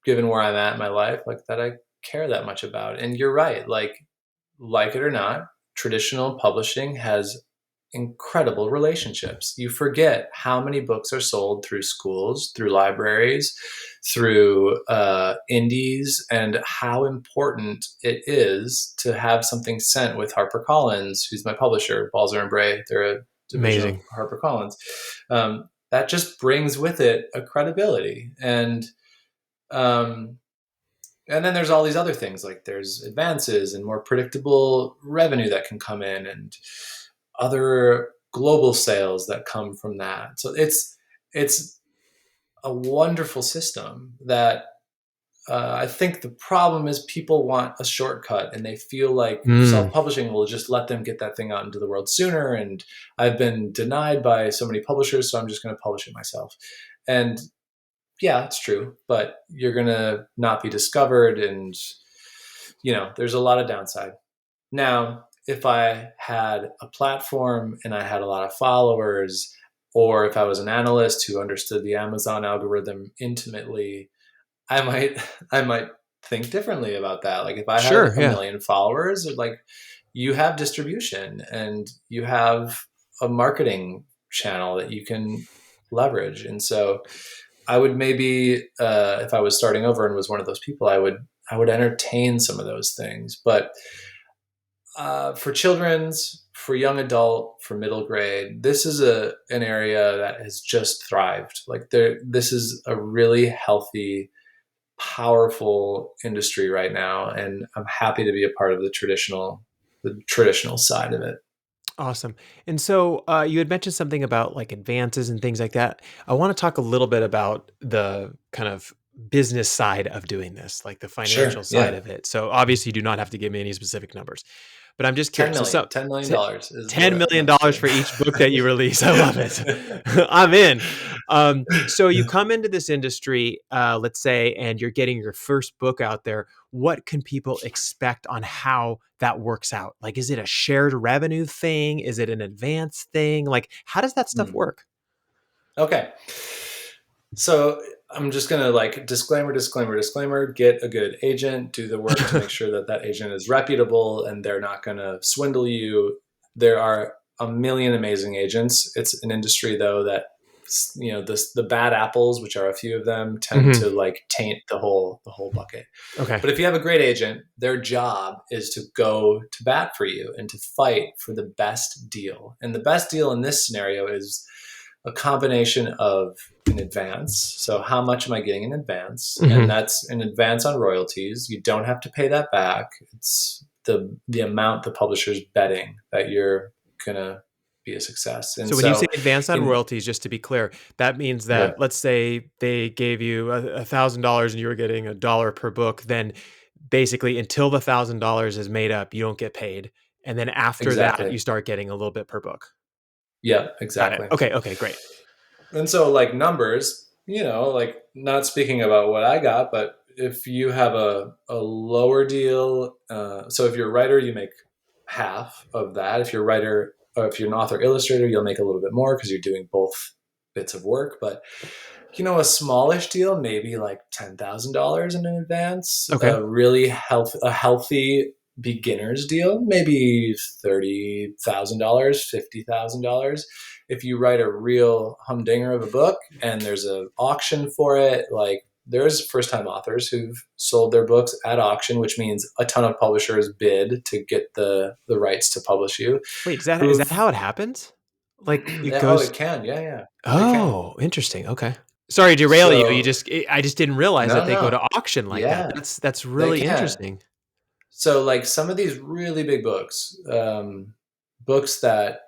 given where I'm at in my life, like that I care that much about. And you're right. Like it or not, traditional publishing has incredible relationships. You forget how many books are sold through schools, through libraries, through indies, and how important it is to have something sent with HarperCollins, who's my publisher, Balzer and Bray. They're a division of
Amazing.
HarperCollins. That just brings with it a credibility. Um, and then there's all these other things, like there's advances and more predictable revenue that can come in and other global sales that come from that. So it's a wonderful system that I think the problem is people want a shortcut and they feel like
Mm.
self-publishing will just let them get that thing out into the world sooner. And I've been denied by so many publishers, so I'm just going to publish it myself. And yeah, it's true, but you're going to not be discovered. And, there's a lot of downside. Now, if I had a platform and I had a lot of followers, or if I was an analyst who understood the Amazon algorithm intimately, I might I might think differently about that. Like if I had
Sure,
a
yeah.
million followers, like you have distribution and you have a marketing channel that you can leverage. And so I would maybe, if I was starting over and was one of those people, I would entertain some of those things. But for children's, for young adult, for middle grade, this is an area that has just thrived. Like this is a really healthy, powerful industry right now, and I'm happy to be a part of the traditional side of it.
Awesome. And so you had mentioned something about like advances and things like that. I want to talk a little bit about the kind of business side of doing this, like the financial
Sure.
side
Yeah.
of it. So obviously, you do not have to give me any specific numbers, but I'm just
10
curious. So,
million,
so
$10 million
t-
is
$10
the, no,
million
just
dollars
kidding.
for each book that you release. I love it. I'm in. So you come into this industry, let's say, and you're getting your first book out there. What can people expect on how that works out? Like, is it a shared revenue thing? Is it an advance thing? Like, how does that stuff
Hmm.
work?
Okay. So I'm just going to like disclaimer, disclaimer, disclaimer, get a good agent, do the work to make sure that that agent is reputable and they're not going to swindle you. There are a million amazing agents. It's an industry though that, the bad apples, which are a few of them, tend
Hmm.
to like taint the whole bucket.
Okay.
But if you have a great agent, their job is to go to bat for you and to fight for the best deal. And the best deal in this scenario is a combination of an advance. So how much am I getting in advance? And
Hmm.
that's an advance on royalties. You don't have to pay that back. It's the amount the publisher's betting that you're gonna be a success. And
So when you say
so
advance on
in
royalties, just to be clear, that means
yeah,
that let's say they gave you $1,000 and you were getting $1 per book, then basically until the $1,000 is made up, you don't get paid. And then after that, you
exactly.
start getting a little bit per book.
Yeah,
Got it.
exactly.
Okay. Okay. Great.
And so, like numbers, like not speaking about what I got, but if you have a lower deal, so if you're a writer, you make half of that. If you're a writer, or if you're an author illustrator, you'll make a little bit more because you're doing both bits of work. But a smallish deal, maybe like $10,000 in advance.
Okay.
A healthy beginner's deal, maybe $30,000, $50,000. If you write a real humdinger of a book and there's an auction for it, like there's first time authors who've sold their books at auction, which means a ton of publishers bid to get the rights to publish you.
Wait, is that
Who've
how it happens? Like it
oh,
goes.
it can, yeah, yeah, it can.
Oh, interesting. Okay. Sorry to derail you.
So
I just didn't realize that
no,
they go
no,
to auction like that.
yeah,
That's
they
really
can.
interesting.
So like some of these really big books, books that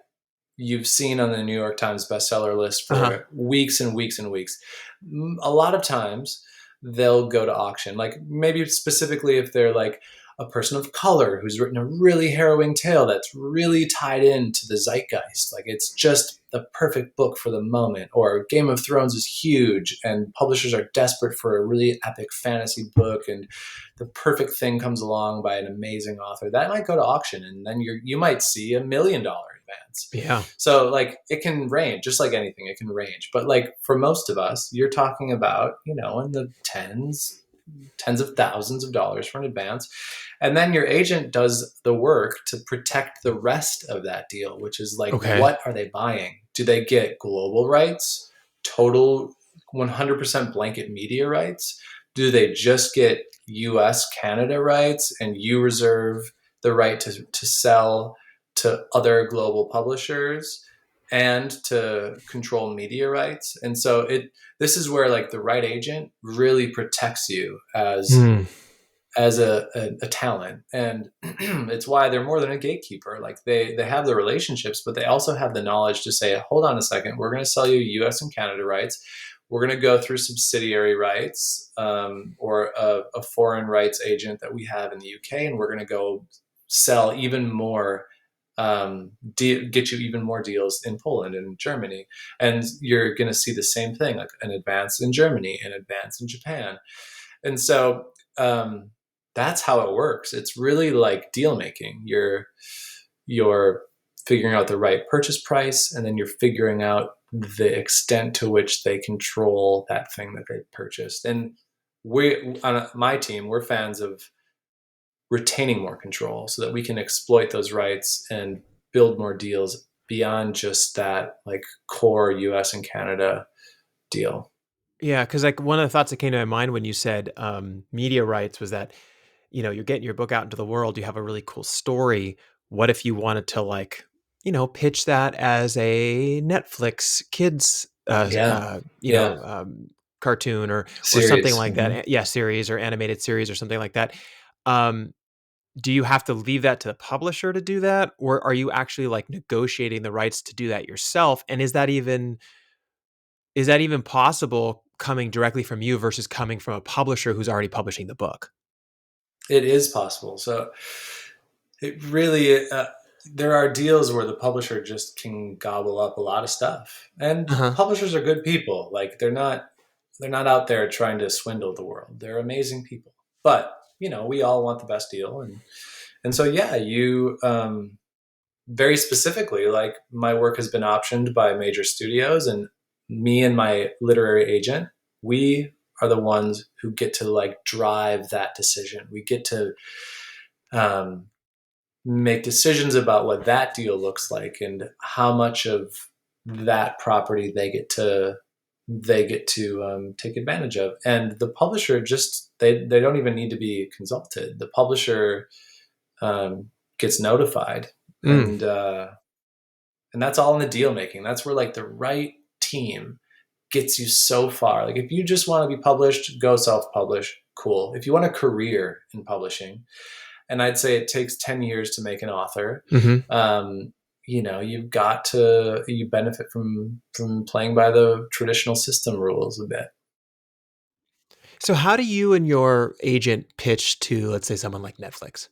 you've seen on the New York Times bestseller list
Uh huh.
for weeks and weeks and weeks. A lot of times they'll go to auction. Like maybe specifically if they're like a person of color who's written a really harrowing tale that's really tied into the zeitgeist. Like it's just the perfect book for the moment. Or Game of Thrones is huge and publishers are desperate for a really epic fantasy book and the perfect thing comes along by an amazing author. That might go to auction and then you might see $1 million advance.
Yeah.
So like it can range, just like anything, it can range. But like for most of us, you're talking about, in the tens of thousands of dollars for an advance. And then your agent does the work to protect the rest of that deal, which is like,
Okay.
what are they buying? Do they get global rights, total 100% blanket media rights? Do they just get US, Canada rights, and you reserve the right to sell to other global publishers and to control media rights? And so this is where like the right agent really protects you
Hmm.
as a talent. And it's why they're more than a gatekeeper. Like they have the relationships, but they also have the knowledge to say, hold on a second, we're going to sell you US and Canada rights. We're going to go through subsidiary rights, or a foreign rights agent that we have in the UK, and we're going to go sell even more, get you even more deals in Poland and Germany. And you're going to see the same thing, like an advance in Germany, an advance in Japan. And so that's how it works. It's really like deal making. You're figuring out the right purchase price, and then you're figuring out the extent to which they control that thing that they purchased. And we on my team, we're fans of retaining more control so that we can exploit those rights and build more deals beyond just that like core US and Canada deal.
Yeah, because like one of the thoughts that came to my mind when you said media rights was that, you're getting your book out into the world, you have a really cool story. What if you wanted to like, pitch that as a Netflix kids,
Yeah. Yeah.
cartoon or something
Series.
like that?
Hmm.
Yeah, series or animated series or something like that. Um, do you have to leave that to the publisher to do that, or are you actually like negotiating the rights to do that yourself? And is that even possible coming directly from you versus coming from a publisher who's already publishing the book?
It is possible. So it really, there are deals where the publisher just can gobble up a lot of stuff, and
Uh-huh.
publishers are good people. Like they're not out there trying to swindle the world. They're amazing people. But we all want the best deal, and so yeah, you very specifically, like my work has been optioned by major studios, and me and my literary agent, we are the ones who get to like drive that decision. We get to um, make decisions about what that deal looks like and how much of that property they get to take advantage of. And the publisher just they don't even need to be consulted. The publisher gets notified,
Mm.
and that's all in the deal making. That's where like the right team gets you so far. Like if you just want to be published, go self-publish. Cool. If you want a career in publishing, and I'd say it takes 10 years to make an author,
Mhm.
um, you benefit from playing by the traditional system rules a bit.
So how do you and your agent pitch to, let's say, someone like Netflix?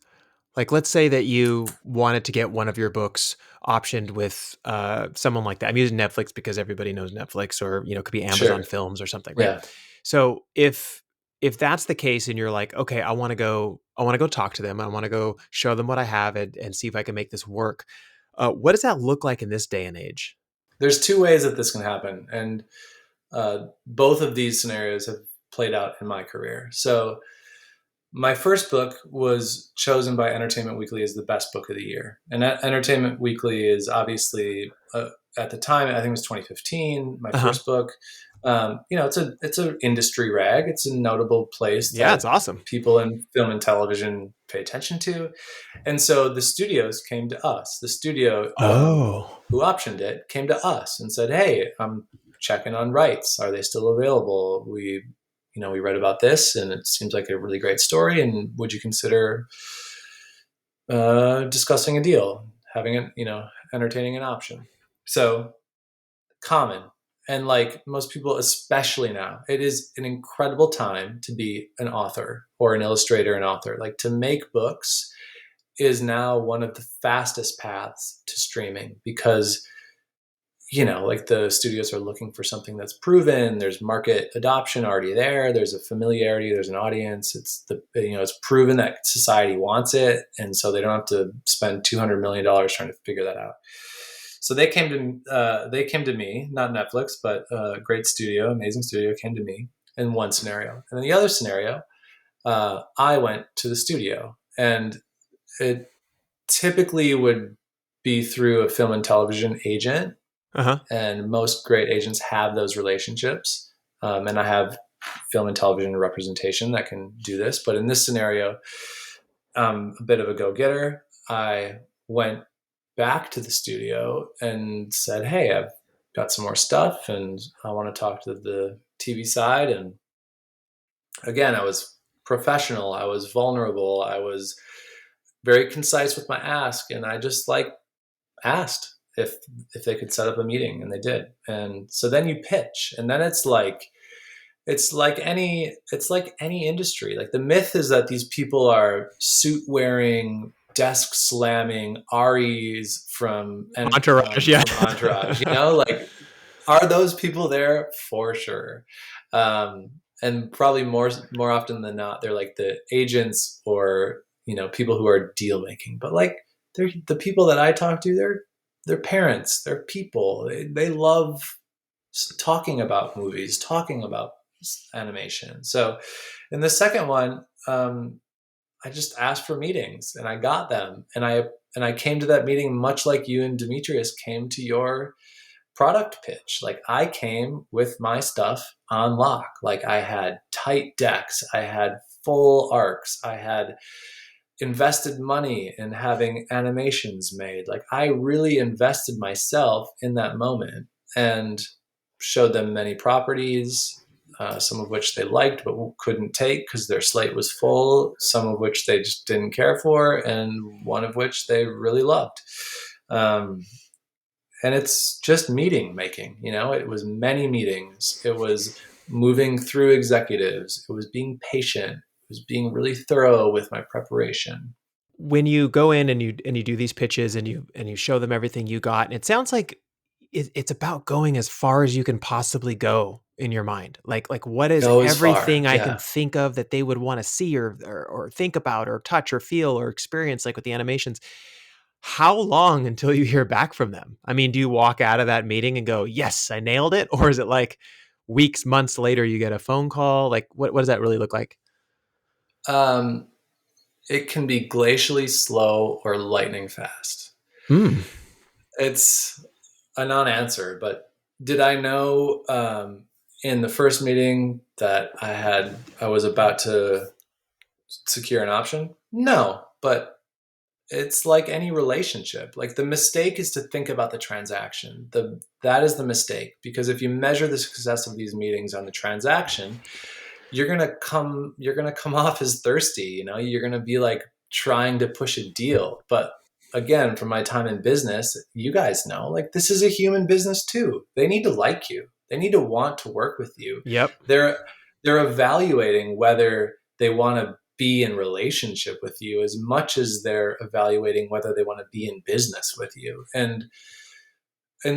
Like, let's say that you wanted to get one of your books optioned with someone like that. I'm using Netflix because everybody knows Netflix, or it could be Amazon
Sure.
Films or something, right?
Yeah.
So if that's the case, and you're like, okay, I want to go talk to them, I want to go show them what I have and see if I can make this work. What does that look like in this day and age?
There's two ways that this can happen, and both of these scenarios have played out in my career. So my first book was chosen by Entertainment Weekly as the best book of the year. And Entertainment Weekly is obviously, at the time, I think it was 2015, my
Uh huh.
first book. It's a industry rag. It's a notable place
Yeah,
that
it's awesome.
people in film and television pay attention to. And so the studios came to us. The studio
Oh.
who optioned it came to us and said, "Hey, I'm checking on rights. Are they still available? We read about this, and it seems like a really great story. And would you consider discussing a deal, having it, entertaining an option?" So common. And like most people, especially now, it is an incredible time to be an author or an illustrator, an author. Like to make books is now one of the fastest paths to streaming because like the studios are looking for something that's proven. There's market adoption already there. There's a familiarity. There's an audience. It's proven that society wants it, and so they don't have to spend $200 million trying to figure that out. So they came to me, not Netflix, but a great studio, amazing studio came to me in one scenario, and in the other scenario, I went to the studio, and it typically would be through a film and television agent,
Uh huh.
and most great agents have those relationships. And I have film and television representation that can do this. But in this scenario, I'm a bit of a go-getter. I went back to the studio and said, "Hey, I've got some more stuff, and I want to talk to the TV side." And again, I was professional. I was vulnerable. I was very concise with my ask, and I just like asked if they could set up a meeting, and they did. And so then you pitch, and then it's like any industry. Like the myth is that these people are suit wearing, desk slamming Aries
Entourage. Yeah.
from Entourage. Like are those people there? For sure. um, and probably more often than not, they're like the agents or people who are deal making. But like they're the people that I talk to, they're they're parents, they're people. They love talking about movies, talking about animation. So in the second one, I just asked for meetings and I got them, and I came to that meeting much like you and Demetrius came to your product pitch. Like I came with my stuff on lock. Like I had tight decks, I had full arcs, I had invested money in having animations made. Like I really invested myself in that moment and showed them many properties, some of which they liked but couldn't take because their slate was full, some of which they just didn't care for, and one of which they really loved. Um, and it's just meeting making, you know, it was many meetings. It was moving through executives. It was being patient. It was being really thorough with my preparation.
When you go in and you do these pitches and you show them everything you got, and it sounds like it's about going as far as you can possibly go in your mind. Like what is
Go as far.
everything I can
Yeah.
think of that they would want to see or think about or touch or feel or experience, like with the animations. How long until you hear back from them? I mean, do you walk out of that meeting and go, "Yes, I nailed it," or is it like weeks, months later you get a phone call? Like what does that really look like?
Um, it can be glacially slow or lightning fast.
Hmm.
It's a non-answer, but did I know in the first meeting that I was about to secure an option? No, but it's like any relationship. Like the mistake is to think about the transaction. That is the mistake, because if you measure the success of these meetings on the transaction, you're gonna come off as thirsty. You know, you're gonna be like trying to push a deal. But again, from my time in business, you guys know, like this is a human business too. They need to like you. They need to want to work with you.
Yep.
They're they're evaluating whether they want to be in relationship with you as much as they're evaluating whether they want to be in business with you. And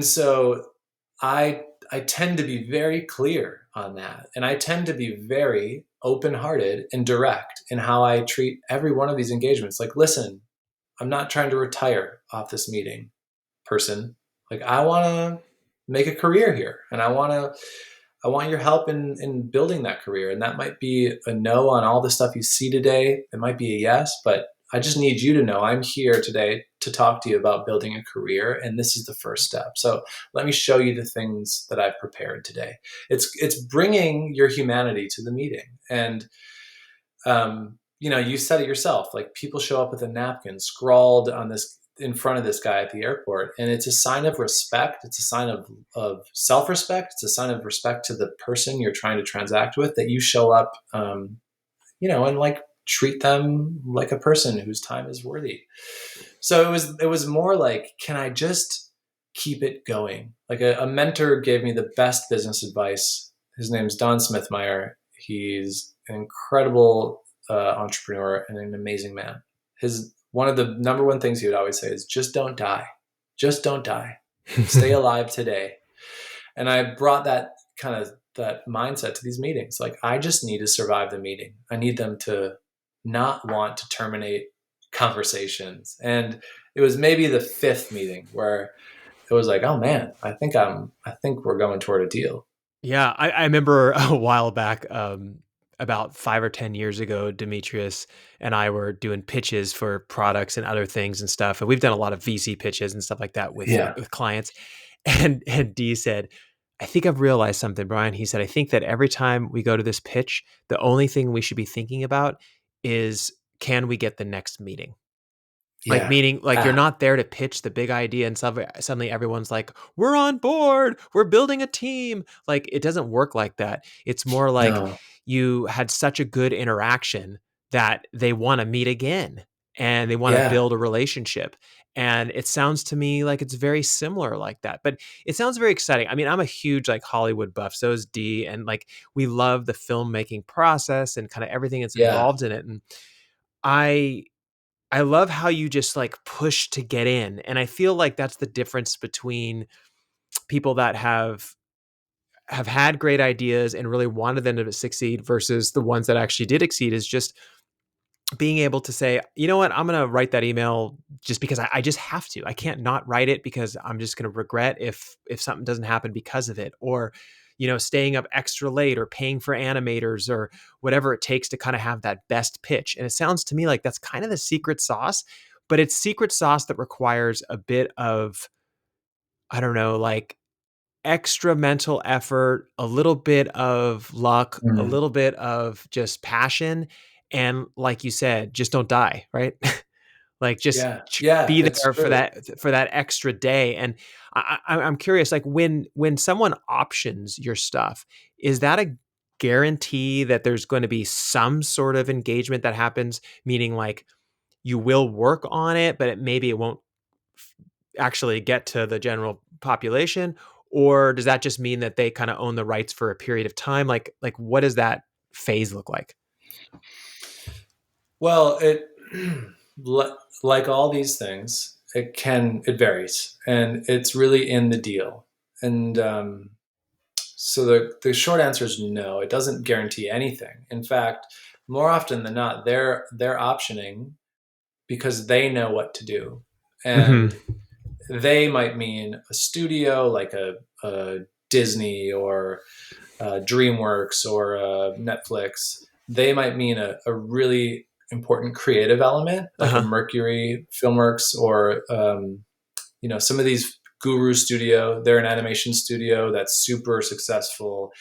so I tend to be very clear on that, and I tend to be very open-hearted and direct in how I treat every one of these engagements. Like, listen, I'm not trying to retire off this meeting, person. Like, I want to make a career here, and I want your help in building that career. And that might be a no on all the stuff you see today. It might be a yes, but I just need you to know I'm here today to talk to you about building a career. And this is the first step. So let me show you the things that I've prepared today. It's bringing your humanity to the meeting. And you know, you said it yourself. Like people show up with a napkin scrawled on this in front of this guy at the airport, and it's a sign of respect. It's a sign of self-respect. It's a sign of respect to the person you're trying to transact with, that you show up, you know, and like treat them like a person whose time is worthy. So it was more like, can I just keep it going? Like a mentor gave me the best business advice. His name's Don Smithmeyer. He's an incredible entrepreneur and an amazing man. His one of the number one things he would always say is, just don't die. Just don't die. Stay alive today. And I brought that kind of that mindset to these meetings. Like I just need to survive the meeting. I need them to not want to terminate conversations. And it was maybe the fifth meeting where it was like, oh man, I think we're going toward a deal.
Yeah, I remember a while back, about 5 or 10 years ago, Demetrius and I were doing pitches for products and other things and stuff, and we've done a lot of VC pitches and stuff like that
Yeah.
with clients, and D said, "I think I've realized something, Brian." He said, "I think that every time we go to this pitch, the only thing we should be thinking about is, can we get the next meeting?" Like,
Yeah.
meaning, like, you're
Ah,
not there to pitch the big idea and suddenly everyone's like, "We're on board. We're building a team." Like, it doesn't work like that. It's more like
no.
you had such a good interaction that they wanna meet again, and they wanna
Yeah.
build a relationship, and it sounds to me like it's very similar like that, but it sounds very exciting. I mean, I'm a huge, like, Hollywood buff, so is D, and, like, we love the filmmaking process and kinda everything that's
Yeah.
involved in it, and I I love how you just like push to get in. And I feel like that's the difference between people that have had great ideas and really wanted them to succeed versus the ones that actually did exceed, is just being able to say, you know what, I'm going to write that email just because I just have to. I can't not write it because I'm just going to regret if something doesn't happen because of it, or staying up extra late or paying for animators or whatever it takes to kind of have that best pitch. And it sounds to me like that's kind of the secret sauce, but it's secret sauce that requires a bit of, I don't know, like extra mental effort, a little bit of luck, a
Mm.
little bit of just passion, and like you said, just don't die, right? Like just
Yeah, yeah,
be
it's
there for
true.
that extra day. And I'm curious, like when someone options your stuff, is that a guarantee that there's going to be some sort of engagement that happens? Meaning, like you will work on it, but maybe it won't actually get to the general population, or does that just mean that they kind of own the rights for a period of time? Like what does that phase look like?
Well, it like all these things, it varies, and it's really in the deal. And so the short answer is no. It doesn't guarantee anything. In fact, more often than not, they're optioning because they know what to do,
Hmm.
and they might mean a studio like a Disney or DreamWorks or Netflix. They might mean a really important creative element like a
Uh-huh.
Mercury Filmworks or some of these guru studio. They're an animation studio that's super successful,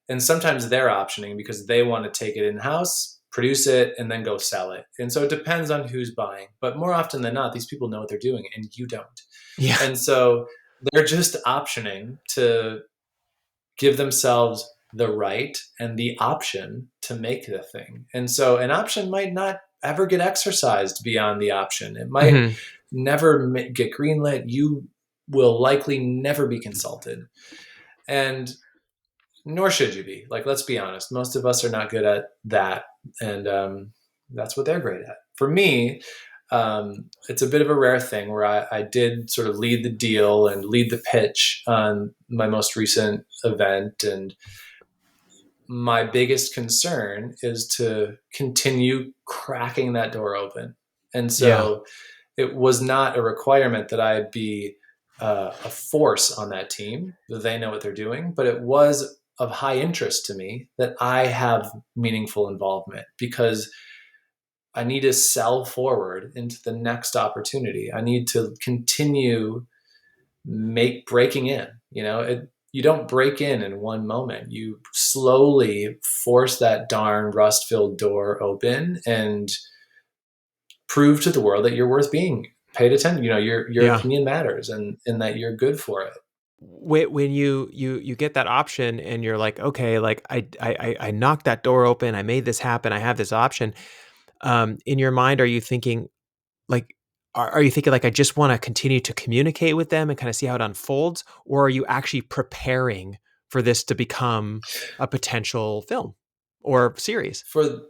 and sometimes they're optioning because they want to take it in house, produce it, and then go sell it. And so it depends on who's buying. But more often than not, these people know what they're doing, and you don't.
Yeah.
And so they're just optioning to give themselves the right and the option to make the thing. And so an option might not ever get exercised beyond the option. It might
Hmm.
never get greenlit. You will likely never be consulted. And nor should you be. Like, let's be honest. Most of us are not good at that. And that's what they're great at. For me, it's a bit of a rare thing where I did sort of lead the deal and lead the pitch on my most recent event. And my biggest concern is to continue cracking that door open. And
Yeah.
so it was not a requirement that I be a force on that team, that they know what they're doing, but it was of high interest to me that I have meaningful involvement because I need to sell forward into the next opportunity. I need to continue breaking in. You don't break in one moment. You slowly force that darn rust filled door open and prove to the world that you're worth being paid attention. Your
Yeah.
opinion matters, and that you're good for it.
When you get that option and you're like, okay, like I knocked that door open, I made this happen, I have this option. In your mind, are you thinking like, are you thinking like I just want to continue to communicate with them and kind of see how it unfolds, or are you actually preparing for this to become a potential film or series?
For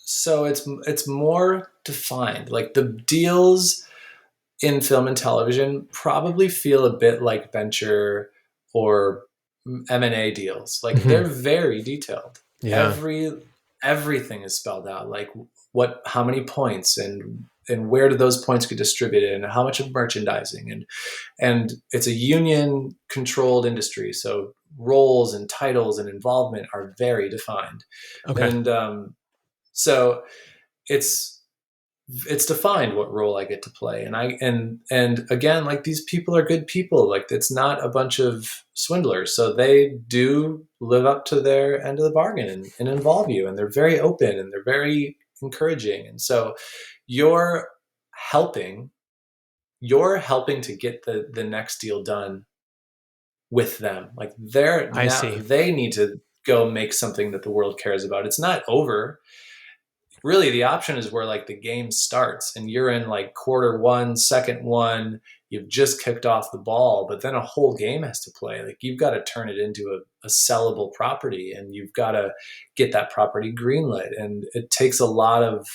So it's more defined. Like the deals in film and television probably feel a bit like venture or M&A deals. Like
Hmm.
they're very detailed.
Yeah.
Everything is spelled out. Like how many points and where do those points get distributed and how much of merchandising and it's a union controlled industry. So roles and titles and involvement are very defined.
Okay.
And so it's it's defined what role I get to play. And again, like these people are good people. Like it's not a bunch of swindlers. So they do live up to their end of the bargain and involve you. And they're very open and they're very encouraging. And so you're helping, you're helping to get the next deal done with them. Like
I see.
they need to go make something that the world cares about. It's not over. Really, the option is where like the game starts and you're in like quarter one, second one, you've just kicked off the ball, but then a whole game has to play. Like you've got to turn it into a sellable property, and you've got to get that property greenlit. And it takes a lot of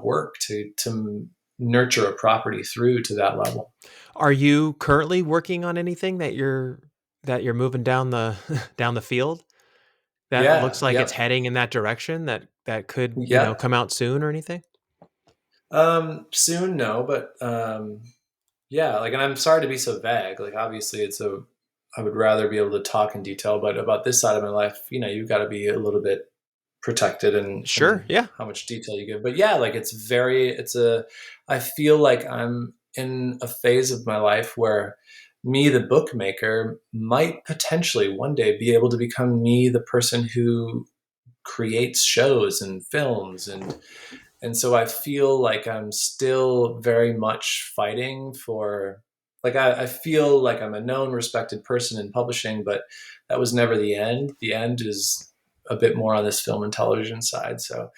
work to nurture a property through to that level.
Are you currently working on anything that you're moving down the down the field that looks
Yeah,
like it's
yep.
heading in that direction? That that could,
Yeah.
come out soon or anything?
Soon, no, but yeah, like, and I'm sorry to be so vague. Like, obviously, I would rather be able to talk in detail, but about this side of my life, you've got to be a little bit protected
Sure.
in
Yeah.
how much detail you give. But yeah, like, I feel like I'm in a phase of my life where me, the bookmaker, might potentially one day be able to become me, the person who creates shows and films, and so I feel like I'm still very much fighting for, like, I feel like I'm a known, respected person in publishing, but that was never the end. The end is a bit more on this film and television side. So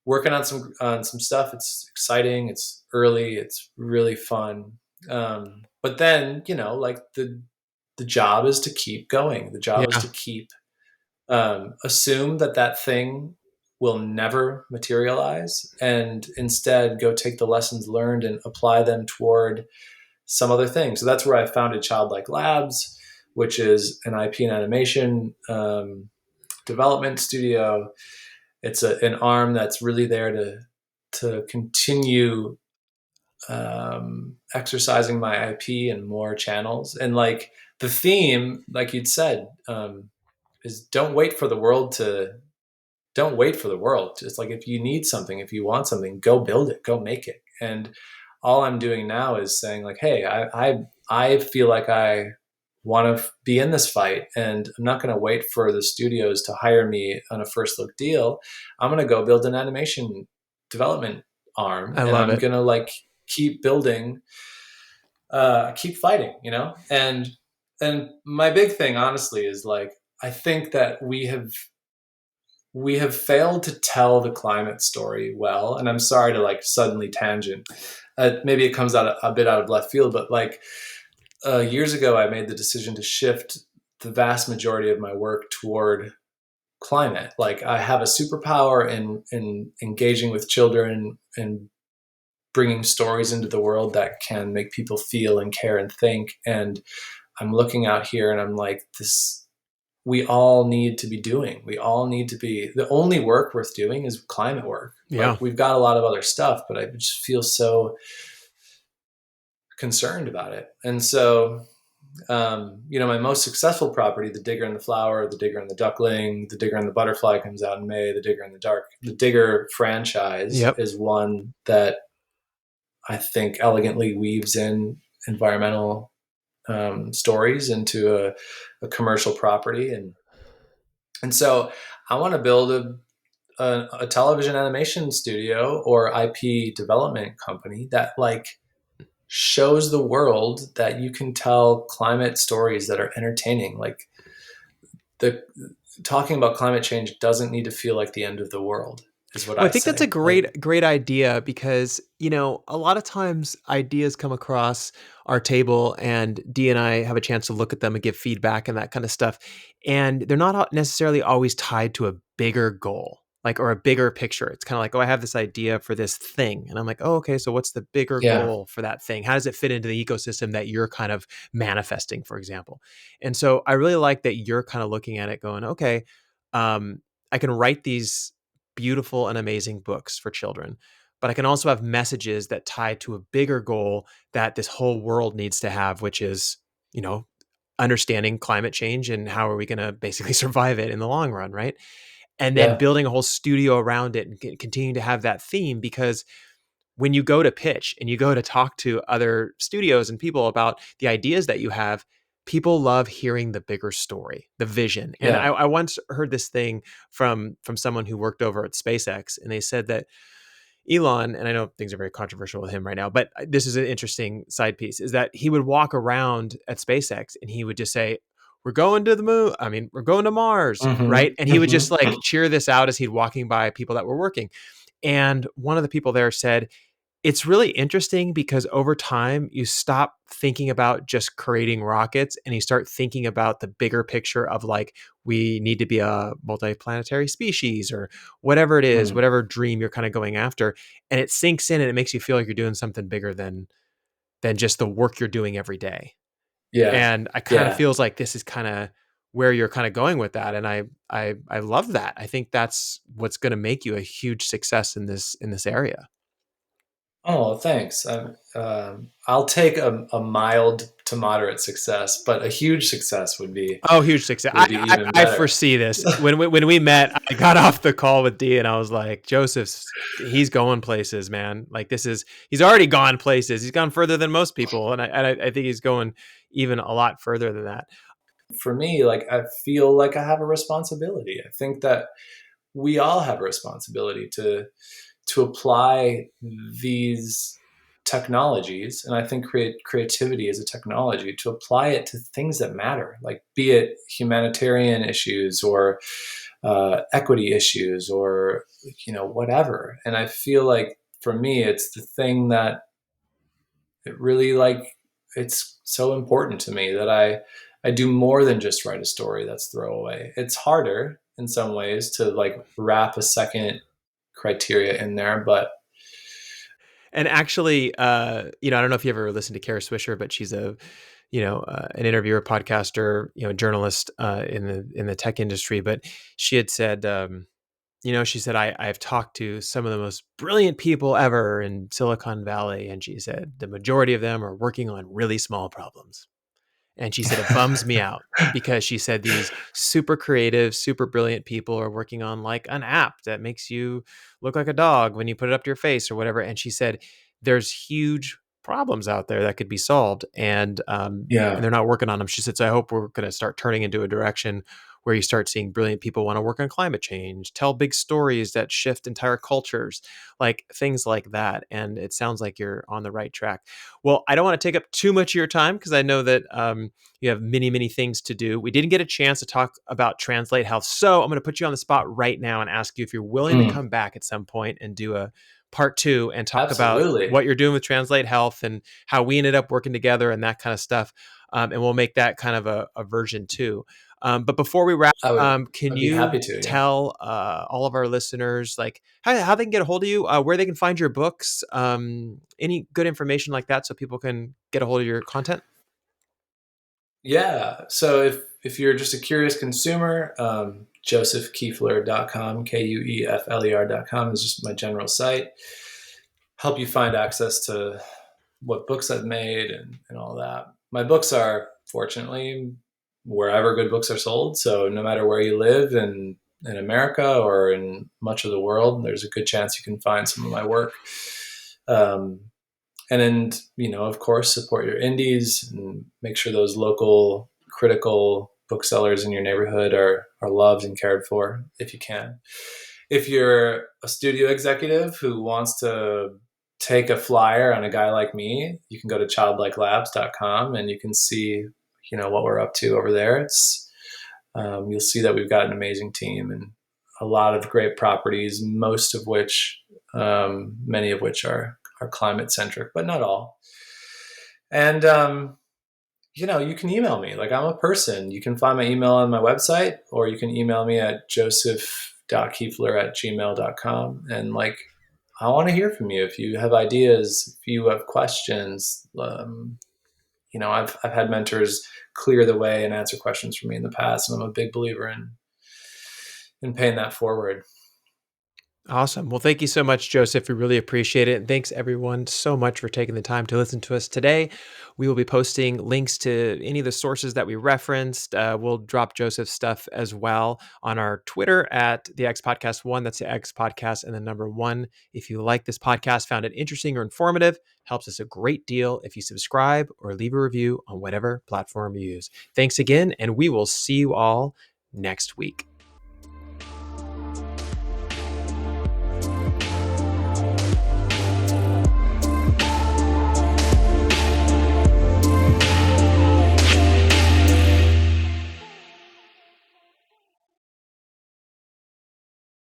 working on some stuff. It's exciting. It's early. It's really fun. But then, like, the job is to keep going. The job is
Yeah.
to keep assume that that thing will never materialize, and instead go take the lessons learned and apply them toward some other thing. So that's where I founded Childlike Labs, which is an IP and animation development studio. It's an arm that's really there to continue exercising my IP in more channels. And, like, the theme, like you'd said, is don't wait for the world. It's like, if you need something, if you want something, go build it, go make it. And all I'm doing now is saying, like, hey, I feel like I want to be in this fight, and I'm not going to wait for the studios to hire me on a first look deal. I'm going to go build an animation development arm,
I
and
love
I'm
it.
going to, like, keep building, keep fighting, and my big thing, honestly, is, like, I think that we have failed to tell the climate story well. And I'm sorry to, like, suddenly tangent. Maybe it comes out a bit out of left field, but, like, years ago, I made the decision to shift the vast majority of my work toward climate. Like, I have a superpower in engaging with children and bringing stories into the world that can make people feel and care and think. And I'm looking out here and I'm like, this, we all need to be doing. We all need to be, the only work worth doing is climate work.
Yeah.
Like, we've got a lot of other stuff, but I just feel so concerned about it. And so, my most successful property, The Digger and the Flower, The Digger and the Duckling, The Digger and the Butterfly, comes out in May, The Digger in the Dark. The Digger franchise
Yep.
is one that I think elegantly weaves in environmental stories into a commercial property. And so I want to build a television animation studio or IP development company that, like, shows the world that you can tell climate stories that are entertaining. Like, the talking about climate change doesn't need to feel like the end of the world, is what
Well, I
I
think that's a
say. Like,
great idea because, a lot of times ideas come across our table and Dee and I have a chance to look at them and give feedback and that kind of stuff. And they're not necessarily always tied to a bigger goal, like, or a bigger picture. It's kind of like, oh, I have this idea for this thing. And I'm like, oh, okay, so what's the bigger
yeah,
goal for that thing? How does it fit into the ecosystem that you're kind of manifesting, for example? And so I really like that you're kind of looking at it going, okay, I can write these beautiful and amazing books for children. But I can also have messages that tie to a bigger goal that this whole world needs to have, which is, you know, understanding climate change and how are we going to basically survive it in the long run, right? And then
yeah,
building a whole studio around it and continuing to have that theme because when you go to pitch and you go to talk to other studios and people about the ideas that you have, people love hearing the bigger story, the vision. And
yeah.
I once heard this thing from someone who worked over at SpaceX, and they said that Elon, and I know things are very controversial with him right now, but this is an interesting side piece, is that he would walk around at SpaceX and he would just say, "We're going to the moon. I mean, we're going to Mars," right?
Mm-hmm,
And he would just
mm-hmm.
like cheer this out as he'd walking by people that were working. And one of the people there said, it's really interesting because over time you stop thinking about just creating rockets and you start thinking about the bigger picture of, like, we need to be a multiplanetary species or whatever it is,
Mm,
whatever dream you're kind of going after, and it sinks in and it makes you feel like you're doing something bigger than just the work you're doing every day.
yeah,
And I kind of
yeah,
feels like this is kind of where you're kind of going with that, and I love that. I think that's what's going to make you a huge success in this area.
Oh, thanks. I'll take a mild to moderate success, but a huge success
Oh, huge success.
would be even
I
better.
foresee this. When we met, I got off the call with D and I was like, Joseph's, he's going places, man. Like this is, he's already gone places. He's gone further than most people. I think he's going even a lot further than that.
For me, like I feel like I have a responsibility. I think that we all have a responsibility to apply these technologies, and I think creativity is a technology, to apply it to things that matter, like be it humanitarian issues or equity issues or whatever. And I feel like for me, it's the thing that it really like it's so important to me that I do more than just write a story that's throwaway. It's harder in some ways to like wrap a second criteria in there, but
And actually, I don't know if you ever listened to Kara Swisher, but she's an interviewer, podcaster, journalist in the tech industry. But she had said, she said, I've talked to some of the most brilliant people ever in Silicon Valley. And she said, the majority of them are working on really small problems. And she said, it bums me out because she said these super creative, super brilliant people are working on like an app that makes you look like a dog when you put it up to your face or whatever. And she said, there's huge problems out there that could be solved. And
yeah.
they're not working on them. She said, so I hope we're going to start turning into a direction where you start seeing brilliant people want to work on climate change, tell big stories that shift entire cultures, like things like that. And it sounds like you're on the right track. Well, I don't want to take up too much of your time because I know that you have many, many things to do. We didn't get a chance to talk about Translate Health. So I'm going to put you on the spot right now and ask you if you're willing to
Mm,
come back at some point and do a part two and talk about
absolutely.
what you're doing with Translate Health and how we ended up working together and that kind of stuff. And we'll make that kind of a version two. But before we wrap, can
I'd be happy
you
to, yeah.
tell all of our listeners like how they can get a hold of you, where they can find your books, any good information like that, so people can get a hold of your content?
Yeah. So if you're just a curious consumer, josephkuefler.com, Kuefler.com is just my general site. Help you find access to what books I've made and all that. My books are fortunately wherever good books are sold. So no matter where you live in America or in much of the world, there's a good chance you can find some of my work. Um, and then, of course, support your indies and make sure those local critical booksellers in your neighborhood are loved and cared for if you can. If you're a studio executive who wants to take a flyer on a guy like me, you can go to childlikelabs.com and you can see, what we're up to over there. You'll see that we've got an amazing team and a lot of great properties, most of which, many of which are climate centric, but not all. And, you can email me. Like I'm a person. You can find my email on my website, or you can email me at joseph.kiefler@gmail.com. And like, I want to hear from you. If you have ideas, if you have questions, I've had mentors clear the way and answer questions for me in the past. And I'm a big believer in paying that forward.
Awesome. Well, thank you so much, Joseph. We really appreciate it. And thanks everyone so much for taking the time to listen to us today. We will be posting links to any of the sources that we referenced. We'll drop Joseph's stuff as well on our Twitter at the X Podcast One. That's the X Podcast and the number one. If you like this podcast, found it interesting or informative, helps us a great deal if you subscribe or leave a review on whatever platform you use. Thanks again, and we will see you all next week.